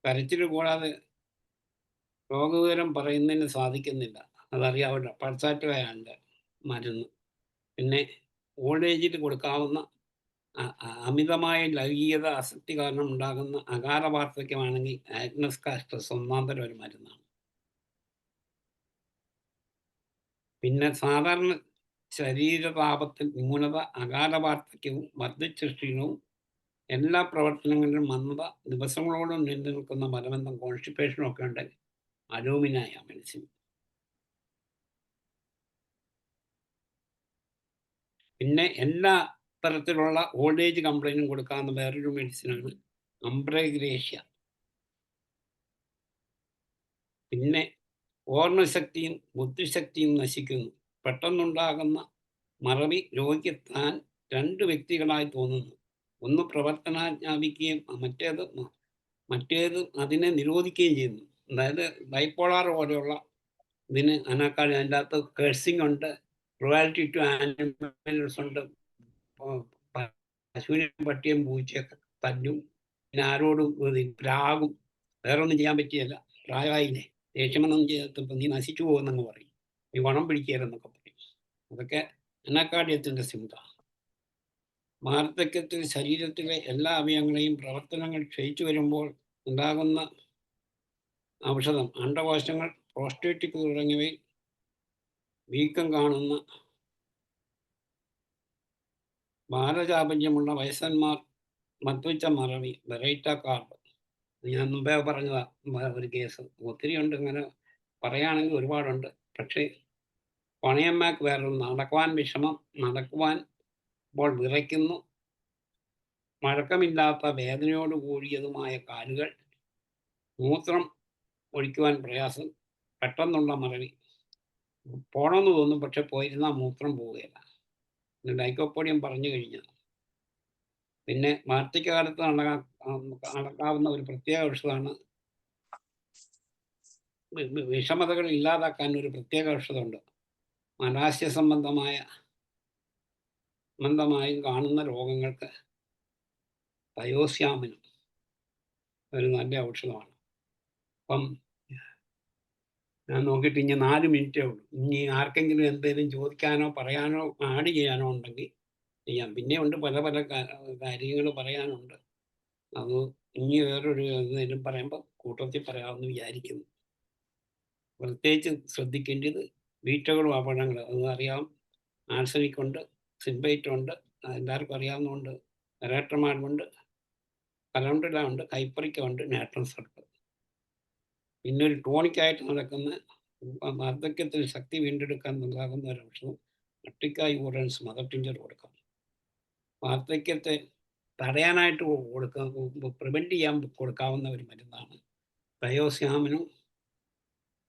Speaker 2: കരച്ചിൽ കൂടാതെ രോഗവിവരം പറയുന്നതിന് സാധിക്കുന്നില്ല, അതറിയാവുന്ന പൾസാറ്റോയാണ് മരുന്ന്. പിന്നെ ഓൾഡ് ഏജിൽ കൊടുക്കാവുന്ന അമിതമായ ലൈംഗികത ആസക്തി കാരണം ഉണ്ടാകുന്ന അകാല വാർദ്ധക്യമാണെങ്കിൽ ആഗ്നസ് കാസ്ട്രസ് ഒന്നാം തരം ഒരു മരുന്നാണ്. പിന്നെ സാധാരണ ശരീരതാപത്തിൽ ന്യൂനത, അകാല വാർദ്ധക്യവും വർദ്ധിച്ച ക്ഷീണവും, എല്ലാ പ്രവർത്തനങ്ങളിലും മന്ദത, ദിവസങ്ങളോളം നീണ്ടു നിൽക്കുന്ന മലബന്ധം, കോൺസ്റ്റിപ്പേഷനും ഒക്കെ ഉണ്ടെങ്കിൽ അലൂമിനായ മെഡിസിൻ. പിന്നെ എല്ലാ തരത്തിലുള്ള ഓൾഡ് ഏജ് കംപ്ലൈൻറ്റും കൊടുക്കാവുന്ന വേറൊരു മെഡിസിനാണ് അംബ്രേഗ്രേഷ്യ. പിന്നെ ഓർമ്മശക്തിയും ബുദ്ധിശക്തിയും നശിക്കുന്നു. പെട്ടെന്നുണ്ടാകുന്ന മറവി രോഗിക്ക് താൻ 2 വ്യക്തികളായി തോന്നുന്നു. ഒന്ന് പ്രവർത്തനാജ്ഞാപിക്കുകയും മറ്റേത് അതിനെ നിരോധിക്കുകയും ചെയ്യുന്നു. അതായത് ബൈപ്പോളാർ പോലെയുള്ള ഇതിന് അതിനേക്കാൾ അതിൻ്റെ അകത്ത് കേഴ്സിംഗ് ഉണ്ട്, ക്രുവാലിറ്റി ടു ആനിമൽസ് ഉണ്ട്, പശുവിനെയും പട്ടിയും പൂച്ചയൊക്കെ തല്ലും, പിന്നെ ആരോടും രാഗും, വേറെ ഒന്നും ചെയ്യാൻ പറ്റിയല്ല, പ്രായമായില്ലേ, ദേഷ്യമൊന്നും ചെയ്തപ്പോൾ നീ നശിച്ചു പോകുന്നങ്ങ് പറയും, നീ വണം പിടിക്കരുതെന്നൊക്കെ പറയും. അതൊക്കെ അനാക്കാർഡിയത്തിൻ്റെ സിംറ്റമാണ്. വാർദ്ധക്യത്തിൽ ശരീരത്തിലെ എല്ലാ അവയവങ്ങളെയും പ്രവർത്തനങ്ങൾ ക്ഷയിച്ചു വരുമ്പോൾ ഉണ്ടാകുന്ന ഔഷധം. അണ്ഡകോശങ്ങൾ, പ്രോസ്റ്റേറ്റ് തുടങ്ങിയവയിൽ വീക്കം കാണുന്ന, ഭാരചാപല്യമുള്ള വയസ്സന്മാർ, മദ്വിച്ച മറവി, ബെറൈറ്റ കാർഡ്, ഞാൻ മുമ്പേ പറഞ്ഞതാ ഒരു കേസ്. ഒത്തിരി ഉണ്ട്, ഇങ്ങനെ പറയുകയാണെങ്കിൽ ഒരുപാടുണ്ട്. പക്ഷേ പണിയമ്മക്ക് വേറെ, നടക്കുവാൻ വിഷമം, നടക്കുവാൻ ഇപ്പോൾ വിറയ്ക്കുന്നു, മഴക്കമില്ലാത്ത വേദനയോട് കൂടിയതുമായ കാലുകൾ, മൂത്രം ഒഴിക്കുവാൻ പ്രയാസം, പെട്ടെന്നുള്ള മറവി, പോണമെന്ന് തോന്നും, പക്ഷെ പോയിരുന്നാൽ മൂത്രം പോവുകയില്ല. ലൈക്കോപ്പോഡിയം പറഞ്ഞു കഴിഞ്ഞാൽ പിന്നെ വാർദ്ധക്യകാലത്ത് നടക്കാവുന്ന ഒരു പ്രത്യേക ഔഷധമാണ്. വിഷമതകൾ ഇല്ലാതാക്കാൻ ഒരു പ്രത്യേക ഔഷധമുണ്ട്. മലാശയ സംബന്ധമായും കാണുന്ന രോഗങ്ങൾക്ക് തയോസ്യാമിനും ഒരു നല്ല ഔഷധമാണ്. അപ്പം ഞാൻ നോക്കിയിട്ട് ഇനി 4 മിനിറ്റേ ഉള്ളൂ. ഇനി ആർക്കെങ്കിലും എന്തെങ്കിലും ചോദിക്കാനോ പറയാനോ ആഡ് ചെയ്യാനോ ഉണ്ടെങ്കിൽ ചെയ്യാം. പിന്നെ ഉണ്ട് പല പല കാര്യങ്ങൾ പറയാനുണ്ട്. അത് ഇനി വേറൊരു എന്തെങ്കിലും പറയുമ്പോൾ കൂട്ടത്തിൽ പറയാമെന്ന് വിചാരിക്കുന്നു. പ്രത്യേകിച്ച് ശ്രദ്ധിക്കേണ്ടത് ബീറ്റകളും അപകടങ്ങൾ അത് അറിയാം. ആർസനിക് ഉണ്ട്, സിൻബൈറ്റ് ഉണ്ട്, എല്ലാവർക്കും അറിയാവുന്നതുകൊണ്ട് റേട്രമാഡുണ്ട്, കലണ്ടല ഉണ്ട്, കൈപ്പറിക്ക ഉണ്ട്, നാട്രൻ സർപ്പ്. പിന്നെ ഒരു ടോണിക്കായിട്ട് നടക്കുന്ന വാർദ്ധക്യത്തിൽ ശക്തി വീണ്ടെടുക്കാൻ ഉണ്ടാകുന്ന ഒരു ഔഷധം അർട്ടിക്ക യൂറൻസ് മദർ ടിഞ്ചർ കൊടുക്കാം. വാർദ്ധക്യത്തെ തടയാനായിട്ട് പ്രിവെൻറ്റ് ചെയ്യാൻ കൊടുക്കാവുന്ന ഒരു മരുന്നാണ് തയോസ്യാമിനും.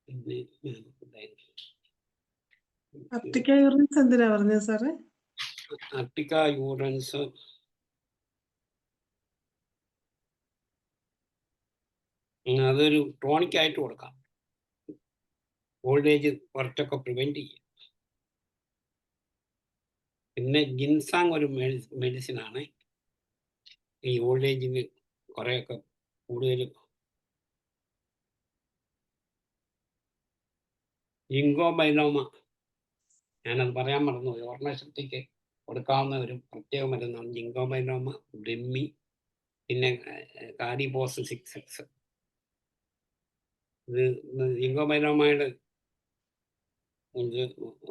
Speaker 2: പിന്നെ
Speaker 1: അർട്ടിക്ക യൂറൻസ് എന്തിനാ പറഞ്ഞത് സാറേ?
Speaker 2: അർട്ടിക്ക യൂറൻസ് അതൊരു ടോണിക്കായിട്ട് കൊടുക്കാം. ഓൾഡ് ഏജ് കുറച്ചൊക്കെ പ്രിവെൻറ്റ് ചെയ്യും. പിന്നെ ജിൻസാങ് ഒരു മെഡിസിനാണ് ഈ ഓൾഡ് ഏജിന് കുറേയൊക്കെ കൂടുതൽ. ജിങ്കോബൈലോമ ഞാനത് പറയാൻ മറന്നു. ഓർമ്മശക്തിക്ക് കൊടുക്കാവുന്ന ഒരു പ്രത്യേക മരുന്നാണ് ജിങ്കോബൈലോമ, ബ്രിമ്മി, പിന്നെ കാരിബോസ് 6X. ഇത് ജിങ്കോബൈലോമയുടെ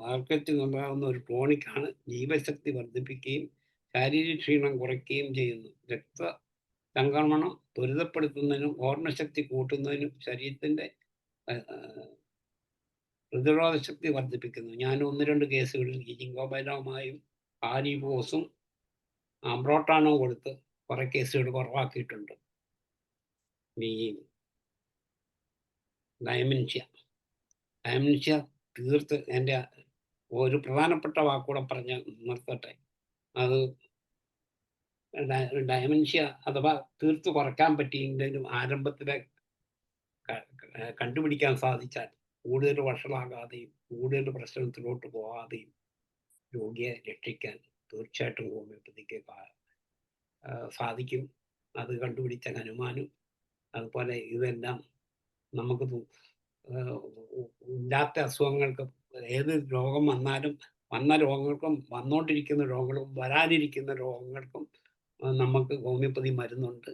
Speaker 2: വാർദ്ധക്യത്തിനുണ്ടാകുന്ന ഒരു ടോണിക്കാണ്. ജീവശക്തി വർദ്ധിപ്പിക്കുകയും ശാരീരിക ക്ഷീണം കുറയ്ക്കുകയും ചെയ്യുന്നു. രക്തസംക്രമണം ത്വരിതപ്പെടുത്തുന്നതിനും ഓർമ്മശക്തി കൂട്ടുന്നതിനും ശരീരത്തിൻ്റെ പ്രതിരോധ ശക്തി വർദ്ധിപ്പിക്കുന്നു. ഞാൻ 1-2 കേസുകളിൽ ഈ ജിങ്കോബൈലോമായും കാരിബോസും അംബ്രോട്ടാണോ കൊടുത്ത് കുറേ കേസുകൾ കുറവാക്കിയിട്ടുണ്ട്. ഈ ഡയമെൻഷ്യ തീർത്ത് എൻ്റെ ഒരു പ്രധാനപ്പെട്ട വാക്കൂടെ പറഞ്ഞ് നിർത്തട്ടെ. അത് ഡയമെൻഷ്യ അഥവാ തീർത്ത് കുറയ്ക്കാൻ പറ്റിയെങ്കിലും ആരംഭത്തിലെ കണ്ടുപിടിക്കാൻ സാധിച്ചാൽ കൂടുതൽ വഷളാകാതെയും കൂടുതൽ പ്രശ്നത്തിലോട്ട് പോകാതെയും രോഗിയെ രക്ഷിക്കാൻ തീർച്ചയായിട്ടും ഹോമിയോപ്പതിക്ക് സാധിക്കും. അത് കണ്ടുപിടിച്ച ഹനുമാനും അതുപോലെ ഇതെല്ലാം നമുക്ക് ഇല്ലാത്ത അസുഖങ്ങൾക്ക് ഏത് രോഗം വന്നാലും വന്ന രോഗങ്ങൾക്കും വന്നുകൊണ്ടിരിക്കുന്ന രോഗങ്ങളും വരാനിരിക്കുന്ന രോഗങ്ങൾക്കും നമുക്ക് ഹോമിയോപ്പതി മരുന്നുണ്ട്.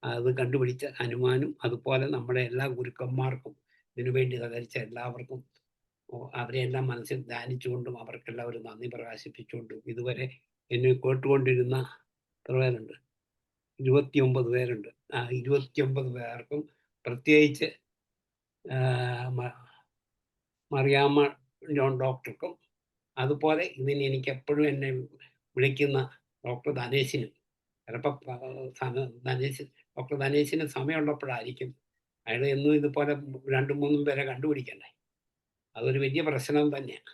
Speaker 2: അത് കണ്ടുപിടിച്ച ഹനുമാനും അതുപോലെ നമ്മുടെ എല്ലാ ഗുരുക്കന്മാർക്കും ഇതിനുവേണ്ടി സഹകരിച്ച എല്ലാവർക്കും അവരെല്ലാം മനസ്സിൽ ധ്യാനിച്ചുകൊണ്ടും അവർക്കെല്ലാം ഒരു നന്ദി പ്രകാശിപ്പിച്ചുകൊണ്ടും ഇതുവരെ എന്നെ കേട്ടുകൊണ്ടിരുന്ന എത്ര പേരുണ്ട്? 29 പേരുണ്ട്. ആ 29 പേർക്കും പ്രത്യേകിച്ച് മറിയാമ്മ ജോൺ ഡോക്ടർക്കും അതുപോലെ ഇതിന് എനിക്ക് എപ്പോഴും എന്നെ വിളിക്കുന്ന ഡോക്ടർ ധനേശിനും, ചിലപ്പോൾ ഡോക്ടർ ധനേശിന് സമയമുള്ളപ്പോഴായിരിക്കും. അയാൾ എന്നും ഇതുപോലെ 2-3 പേരെ കണ്ടുപിടിക്കണ്ടേ. അതൊരു വലിയ പ്രശ്നം തന്നെയാണ്.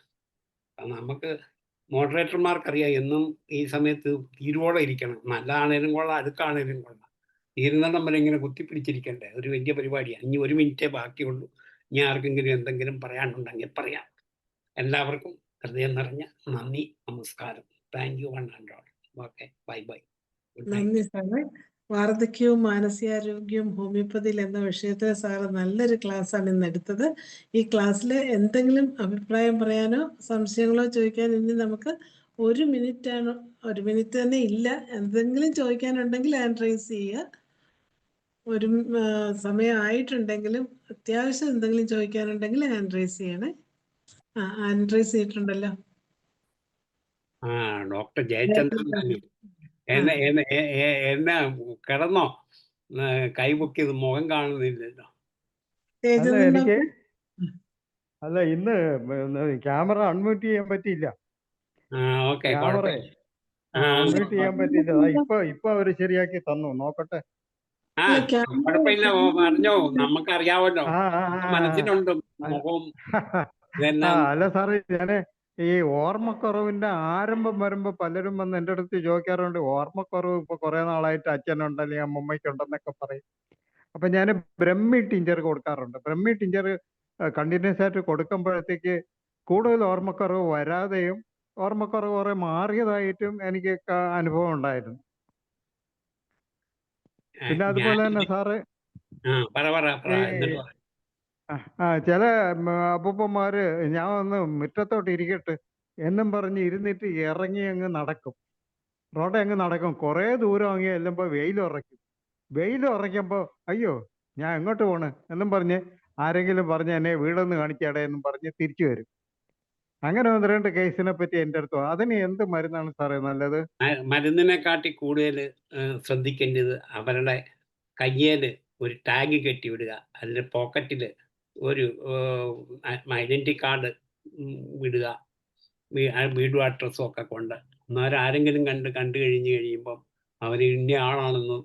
Speaker 2: നമുക്ക് മോഡറേറ്റർമാർക്കറിയാം എന്നും ഈ സമയത്ത് തീരുവോടെ ഇരിക്കണം. നല്ലതാണേലും കൊള്ളാം, അടുക്കാണേലും കൊള്ളാം. തീരുന്നിടം വരെ ഇങ്ങനെ കുത്തിപ്പിടിച്ചിരിക്കണ്ടേ, ഒരു വലിയ പരിപാടിയാണ്. ഇനി 1 മിനിറ്റേ ബാക്കിയുള്ളൂ. ഇനി ആർക്കെങ്കിലും എന്തെങ്കിലും പറയാനുണ്ടെങ്കിൽ പറയാം. എല്ലാവർക്കും ഹൃദയം നിറഞ്ഞ നന്ദി, നമസ്കാരം. Thank you 100. Okay, bye bye.
Speaker 1: നന്ദി സാറേ. വാർദ്ധക്യവും മാനസികാരോഗ്യവും ഹോമിയോപ്പതിയിൽ എന്ന വിഷയത്തിൽ സാറ് നല്ലൊരു ക്ലാസ്സാണ് ഇന്ന് എടുത്തത്. ഈ ക്ലാസ്സിൽ എന്തെങ്കിലും അഭിപ്രായം പറയാനോ സംശയങ്ങളോ ചോദിക്കാൻ ഇനി നമുക്ക് 1 മിനിറ്റാണ്, 1 മിനിറ്റ് തന്നെ ഇല്ല. എന്തെങ്കിലും ചോദിക്കാനുണ്ടെങ്കിൽ ഹാൻഡ് റൈസ് ചെയ്യുക. ഒരു സമയമായിട്ടുണ്ടെങ്കിലും അത്യാവശ്യം എന്തെങ്കിലും ചോദിക്കാനുണ്ടെങ്കിൽ ഹാൻഡ് റൈസ് ചെയ്യണേ. ഹാൻഡ് റൈസ് ചെയ്തിട്ടുണ്ടല്ലോ.
Speaker 2: ഡോക്ടർ ജയചന്ദ്രൻ എന്നെ കിടന്നോ? കൈപൊക്കിയത് മുഖം കാണുന്നില്ലല്ലോ.
Speaker 3: അല്ല, ഇന്ന് ക്യാമറ അൺമ്യൂട്ട് ചെയ്യാൻ പറ്റിയില്ല. ക്യാമറ അൺമ്യൂട്ട് ചെയ്യാൻ പറ്റിയില്ല. ഇപ്പൊ അവര് ശരിയാക്കി തന്നു, നോക്കട്ടെ.
Speaker 2: ആ
Speaker 1: അല്ല ക്യാമറ
Speaker 2: കുഴപ്പമില്ല, പറഞ്ഞോ, നമുക്കറിയാവല്ലോ,
Speaker 3: ആ ആ
Speaker 2: നമ്മുടെ
Speaker 3: ആ,
Speaker 2: മനസ്സിലുണ്ട്
Speaker 3: ആ.
Speaker 2: മുഖവും
Speaker 3: ആ
Speaker 2: ഇതെല്ലാം.
Speaker 3: അല്ല സാറേ, ഞാന് ഈ ഓർമ്മക്കുറവിന്റെ ആരംഭം വരുമ്പോ പലരും വന്ന് എൻ്റെ അടുത്ത് ചോദിക്കാറുണ്ട്, ഓർമ്മക്കുറവ് ഇപ്പൊ കുറെ നാളായിട്ട് അച്ഛനുണ്ട് അല്ലെങ്കിൽ അമ്മമ്മയ്ക്കുണ്ടെന്നൊക്കെ പറയും. അപ്പൊ ഞാൻ ബ്രഹ്മി ടിഞ്ചർ കൊടുക്കാറുണ്ട്. ബ്രഹ്മി ടിഞ്ചർ കണ്ടിന്യൂസ് ആയിട്ട് കൊടുക്കുമ്പോഴത്തേക്ക് കൂടുതൽ ഓർമ്മക്കുറവ് വരാതെയും ഓർമ്മക്കുറവ് കുറെ മാറിയതായിട്ടും എനിക്ക് അനുഭവം ഉണ്ടായിരുന്നു. പിന്നെ
Speaker 2: ഞാൻ
Speaker 3: അതുപോലെ തന്നെ സാറ്
Speaker 2: പറ പറ പറ
Speaker 3: ഈ
Speaker 2: എന്നിട്ട് പറ.
Speaker 3: ചില അപ്പൂപ്പന്മാര് ഞാൻ ഒന്ന് മുറ്റത്തോട്ട് ഇരിക്കട്ടെ എന്നും പറഞ്ഞ് ഇരുന്നിട്ട് ഇറങ്ങി അങ്ങ് നടക്കും, റോഡ് അങ്ങ് നടക്കും. കുറേ ദൂരം അങ്ങ് ചെല്ലുമ്പോൾ വെയിലുറയ്ക്കും. വെയിലുറയ്ക്കുമ്പോൾ അയ്യോ ഞാൻ എങ്ങോട്ട് പോണ് എന്നും പറഞ്ഞ് ആരെങ്കിലും പറഞ്ഞ് എന്നെ വീടൊന്ന് കാണിക്കാടെ എന്നും പറഞ്ഞ് തിരിച്ചു വരും. അങ്ങനെ ഒന്ന് രണ്ട് കേസിനെ പറ്റി എൻ്റെ അടുത്ത് അതിന് എന്ത് മരുന്നാണ് സാറേ നല്ലത്?
Speaker 2: മരുന്നിനെക്കാട്ടി കൂടുതൽ ശ്രദ്ധിക്കേണ്ടത് അവരുടെ കയ്യേല് ഒരു ടാഗ് കെട്ടി വിടുക, അതിൻ്റെ പോക്കറ്റിൽ ഒരു ഐഡന്റിറ്റി കാർഡ് വിടുക, വീടും അഡ്രസ്സും ഒക്കെ കൊണ്ട്. അന്നേരം ആരെങ്കിലും കണ്ടു കഴിയുമ്പം അവർ ഇന്ന ആളാണെന്ന്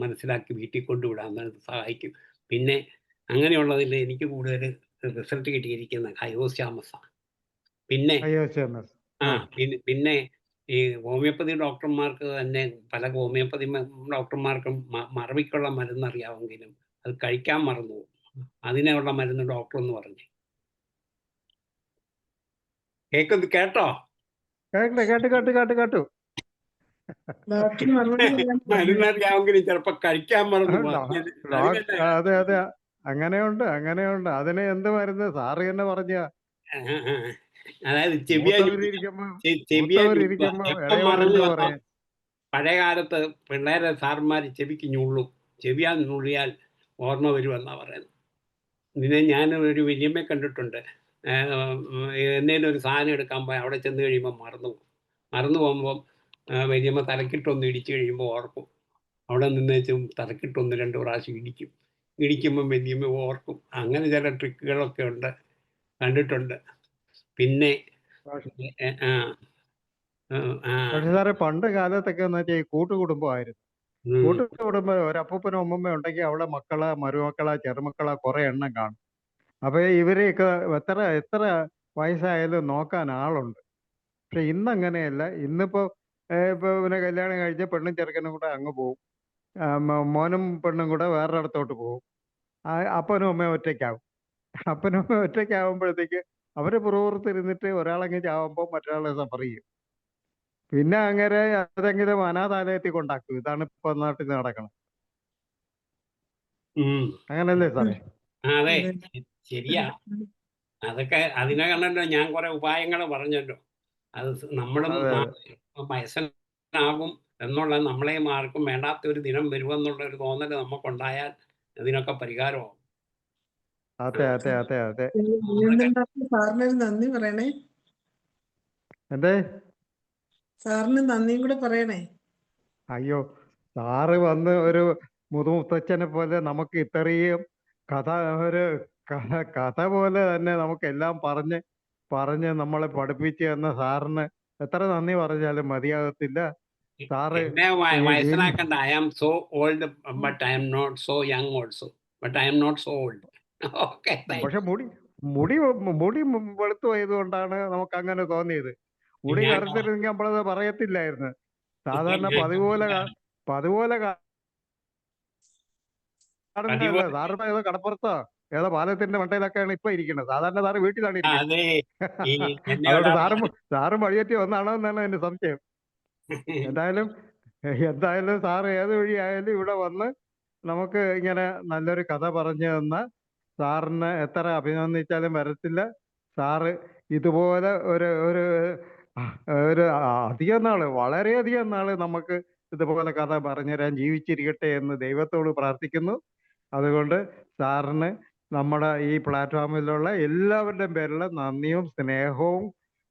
Speaker 2: മനസ്സിലാക്കി വീട്ടിൽ കൊണ്ടുവിടാൻ അന്നേരം സഹായിക്കും. പിന്നെ അങ്ങനെയുള്ളതിൽ എനിക്ക് കൂടുതൽ റിസൾട്ട് കിട്ടിയിരിക്കുന്ന ഹയോസ്യാമസാണ്. പിന്നെ
Speaker 3: അയ്യോ
Speaker 2: പിന്നെ ഈ ഹോമിയോപ്പതി ഡോക്ടർമാർക്ക് തന്നെ പല ഹോമിയോപ്പതി ഡോക്ടർമാർക്കും മറവിക്കുള്ള മരുന്ന് അറിയാമെങ്കിലും അത് കഴിക്കാൻ മറന്നു പോകും. അതിനുള്ള മരുന്ന് ഡോക്ടർ എന്ന് പറഞ്ഞു. കേട്ടോ?
Speaker 3: കേട്ടു.
Speaker 1: ഡോക്ടർ മറുപടി പറയാൻ പറഞ്ഞു.
Speaker 2: മരുന്ന് അറിയാമെങ്കിലും ചിലപ്പോ കഴിക്കാൻ മറന്നു പോകും.
Speaker 3: അതെ അതെ, അങ്ങനെയുണ്ട്. അതിന് എന്ത് മരുന്ന് സാറ് തന്നെ പറഞ്ഞ?
Speaker 2: അതായത് ചെവിയെ
Speaker 3: മൂത്തവരിയ്ക്കുമ്പോ
Speaker 2: എപ്പം മറന്നു
Speaker 3: ഇളയവരെന്ത്
Speaker 2: വന്നോ?
Speaker 3: പറയാ?
Speaker 2: പഴയ കാലത്ത് പിള്ളേരെ സാറന്മാർ ചെവിക്ക് ഞുള്ളും, ചെവിയാൻ നുള്ളിയാൽ ഓർമ്മ വരുമെന്നാ പറയുന്നത്. ഇതിനെ ഞാൻ ഒരു വല്യമ്മയെ കണ്ടിട്ടുണ്ട്. എന്നേലും ഒരു സാധനം എടുക്കാൻ പോയി അവിടെ ചെന്ന് കഴിയുമ്പോൾ മറന്നു പോകുമ്പം വല്യമ്മ തലക്കിട്ടൊന്ന് ഇടിച്ചു കഴിയുമ്പോൾ ഓർക്കും. അവിടെ നിന്നേച്ചും തലക്കിട്ടൊന്ന് 2 പ്രാവശ്യം ഇടിക്കുമ്പം വല്യമ്മ ഓർക്കും. അങ്ങനെ ചില ട്രിക്കുകളൊക്കെ ഉണ്ട്, കണ്ടിട്ടുണ്ട്. പിന്നെ
Speaker 3: പക്ഷെ സാറേ പണ്ട് കാലത്തൊക്കെ എന്ന് വെച്ചാൽ ഈ കൂട്ടുകുടുംബമായിരുന്നു. കൂട്ടുകുടുംബം ഒരു അപ്പൂപ്പനും അമ്മൂമ്മ ഉണ്ടെങ്കിൽ അവിടെ മക്കള്, മരുമക്കള്, ചെറുമക്കള് കുറെ എണ്ണം കാണും. അപ്പൊ ഇവരെയൊക്കെ എത്ര വയസ്സായാലും നോക്കാൻ ആളുണ്ട്. പക്ഷെ ഇന്നങ്ങനെയല്ല. ഇന്നിപ്പോ പിന്നെ കല്യാണം കഴിച്ച പെണ്ണും ചെറുക്കനും കൂടെ അങ്ങ് പോകും, മോനും പെണ്ണും കൂടെ വേറൊരിടത്തോട്ട് പോകും. അപ്പനും അമ്മയും ഒറ്റയ്ക്കാവും. അപ്പനും അമ്മയും ഒറ്റയ്ക്കാവുമ്പോഴത്തേക്ക് അവര് പുറത്തിരുന്നിട്ട് ഒരാളങ്ങ് ചാവുമ്പോൾ മറ്റൊരാളെ സഫർ ചെയ്യും. പിന്നെ അങ്ങനെ ഏതെങ്കിലും അനാഥാലയത്തിൽ കൊണ്ടാക്കും. ഇതാണ് ഇപ്പൊ നാട്ടിൽ നടക്കണം. അങ്ങനല്ലേ സാറേ?
Speaker 2: അതെ, ശരിയാ. അതൊക്കെ അതിനെ കണ്ടല്ലോ ഞാൻ കുറെ ഉപായങ്ങൾ പറഞ്ഞല്ലോ. അത് നമ്മളും വയസ്സനാകും എന്നുള്ള നമ്മളെയും ആർക്കും വേണ്ടാത്ത ഒരു ദിനം വരുമെന്നുള്ള ഒരു തോന്നൽ നമുക്കുണ്ടായാൽ ഇതിനൊക്കെ പരിഹാരമാവും.
Speaker 3: അതെ അതെ അതെ അതെ.
Speaker 1: സാറിനൊരു നന്ദി പറയണേ.
Speaker 3: എന്തേ?
Speaker 1: സാറിന് നന്ദിയും കൂടെ പറയണേ.
Speaker 3: അയ്യോ, സാറ് വന്ന് ഒരു മുതുമുത്തച്ഛനെ പോലെ നമുക്ക് ഇത്രയും ഒരു കഥ പോലെ തന്നെ നമുക്കെല്ലാം പറഞ്ഞ് നമ്മളെ പഠിപ്പിച്ചു തന്ന സാറിന് എത്ര നന്ദി പറഞ്ഞാലും മതിയാകത്തില്ല. സാറ്
Speaker 2: എന്നെ വയസ്സനാക്കണ്ട. I am so old but I am not so young also, but I am not so old. Okay.
Speaker 3: പക്ഷെ മുടി വെളുത്തു പോയത് കൊണ്ടാണ് നമുക്ക് അങ്ങനെ തോന്നിയത്. മുടി കറുത്തിരുന്നെങ്കിൽ നമ്മളത് പറയത്തില്ലായിരുന്നു. സാധാരണ പതുപോലെ കാണുന്നതല്ല. സാറിന് ഏതോ കടപ്പുറത്തോ ഏതോ പാലത്തിന്റെ മണ്ടയിലൊക്കെയാണ് ഇപ്പൊ ഇരിക്കുന്നത്. സാധാരണ സാറ് വീട്ടിലാണ് ഇരിക്കുന്നത്. അതുകൊണ്ട് സാറും വഴിയേറ്റി വന്നാണോ എന്നാണ് എന്റെ സംശയം. എന്തായാലും സാറ് ഏത് വഴിയായാലും ഇവിടെ വന്ന് നമുക്ക് ഇങ്ങനെ നല്ലൊരു കഥ പറഞ്ഞു തന്ന സാറിന് എത്ര അഭിനന്ദിച്ചാലും വരത്തില്ല. സാറ് ഇതുപോലെ ഒരു അധികം നാള്, വളരെയധികം നാള് നമുക്ക് ഇതുപോലെ കഥ പറഞ്ഞുതരാൻ ജീവിച്ചിരിക്കട്ടെ എന്ന് ദൈവത്തോട് പ്രാർത്ഥിക്കുന്നു. അതുകൊണ്ട് സാറിന് നമ്മുടെ ഈ പ്ലാറ്റ്ഫോമിലുള്ള എല്ലാവരുടെയും പേരിലുള്ള നന്ദിയും സ്നേഹവും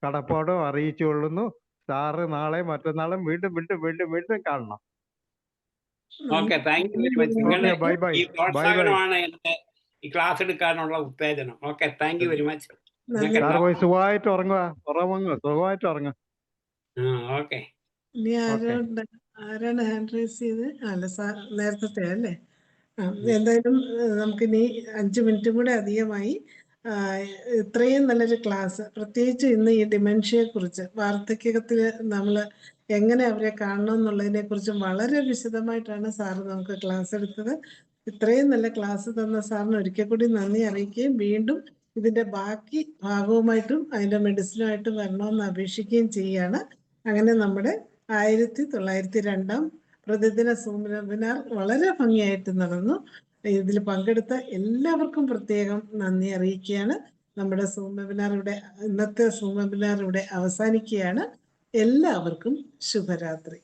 Speaker 3: കടപ്പാടും അറിയിച്ചു കൊള്ളുന്നു. സാറ് നാളെ മറ്റന്നാളും വീണ്ടും കാണണം.
Speaker 2: Okay, thank you very much.
Speaker 3: Bye
Speaker 2: ഈ പ്രോത്സാഹനമാണ് എന്റെ ഈ ക്ലാസ് എടുക്കാനുള്ള ഉത്തേജനം. Okay, thank you very much.
Speaker 3: Sir പോയി സുഖമായിട്ട് ഉറങ്ങുക. സുഖമായിട്ട് ഉറങ്ങുക.
Speaker 2: ഓക്കെ.
Speaker 1: ഇനി ആരാണ് ഹാൻഡ് റൈസ് ചെയ്ത്? അല്ല സാർ നേരത്തെ അല്ലേ? എന്തായാലും നമുക്കിനി 5 മിനിറ്റും കൂടെ അധികമായി. ഇത്രയും നല്ലൊരു ക്ലാസ്, പ്രത്യേകിച്ച് ഇന്ന് ഈ ഡിമെൻഷ്യയെക്കുറിച്ച്, വാർദ്ധക്യത്തിൽ നമ്മൾ എങ്ങനെ അവരെ കാണണം എന്നുള്ളതിനെക്കുറിച്ച് വളരെ വിശദമായിട്ടാണ് സാറ് നമുക്ക് ക്ലാസ് എടുത്തത്. ഇത്രയും നല്ല ക്ലാസ് തന്ന സാറിന് ഒരിക്കൽ കൂടി നന്ദി അറിയിക്കുകയും വീണ്ടും ഇതിൻ്റെ ബാക്കി ഭാഗവുമായിട്ടും അതിൻ്റെ മെഡിസിനുമായിട്ടും വരണമെന്ന് അപേക്ഷിക്കുകയും ചെയ്യുകയാണ്. അങ്ങനെ നമ്മുടെ 1902 പ്രതിദിന സൂം വെബിനാർ വളരെ ഭംഗിയായിട്ട് നടന്നു. ഇതിൽ പങ്കെടുത്ത എല്ലാവർക്കും പ്രത്യേകം നന്ദി അറിയിക്കുകയാണ്. നമ്മുടെ സൂം വെബിനാർ ഇന്നത്തെ സൂം വെബിനാർ ഇവിടെ അവസാനിക്കുകയാണ്. എല്ലാവർക്കും ശുഭരാത്രി.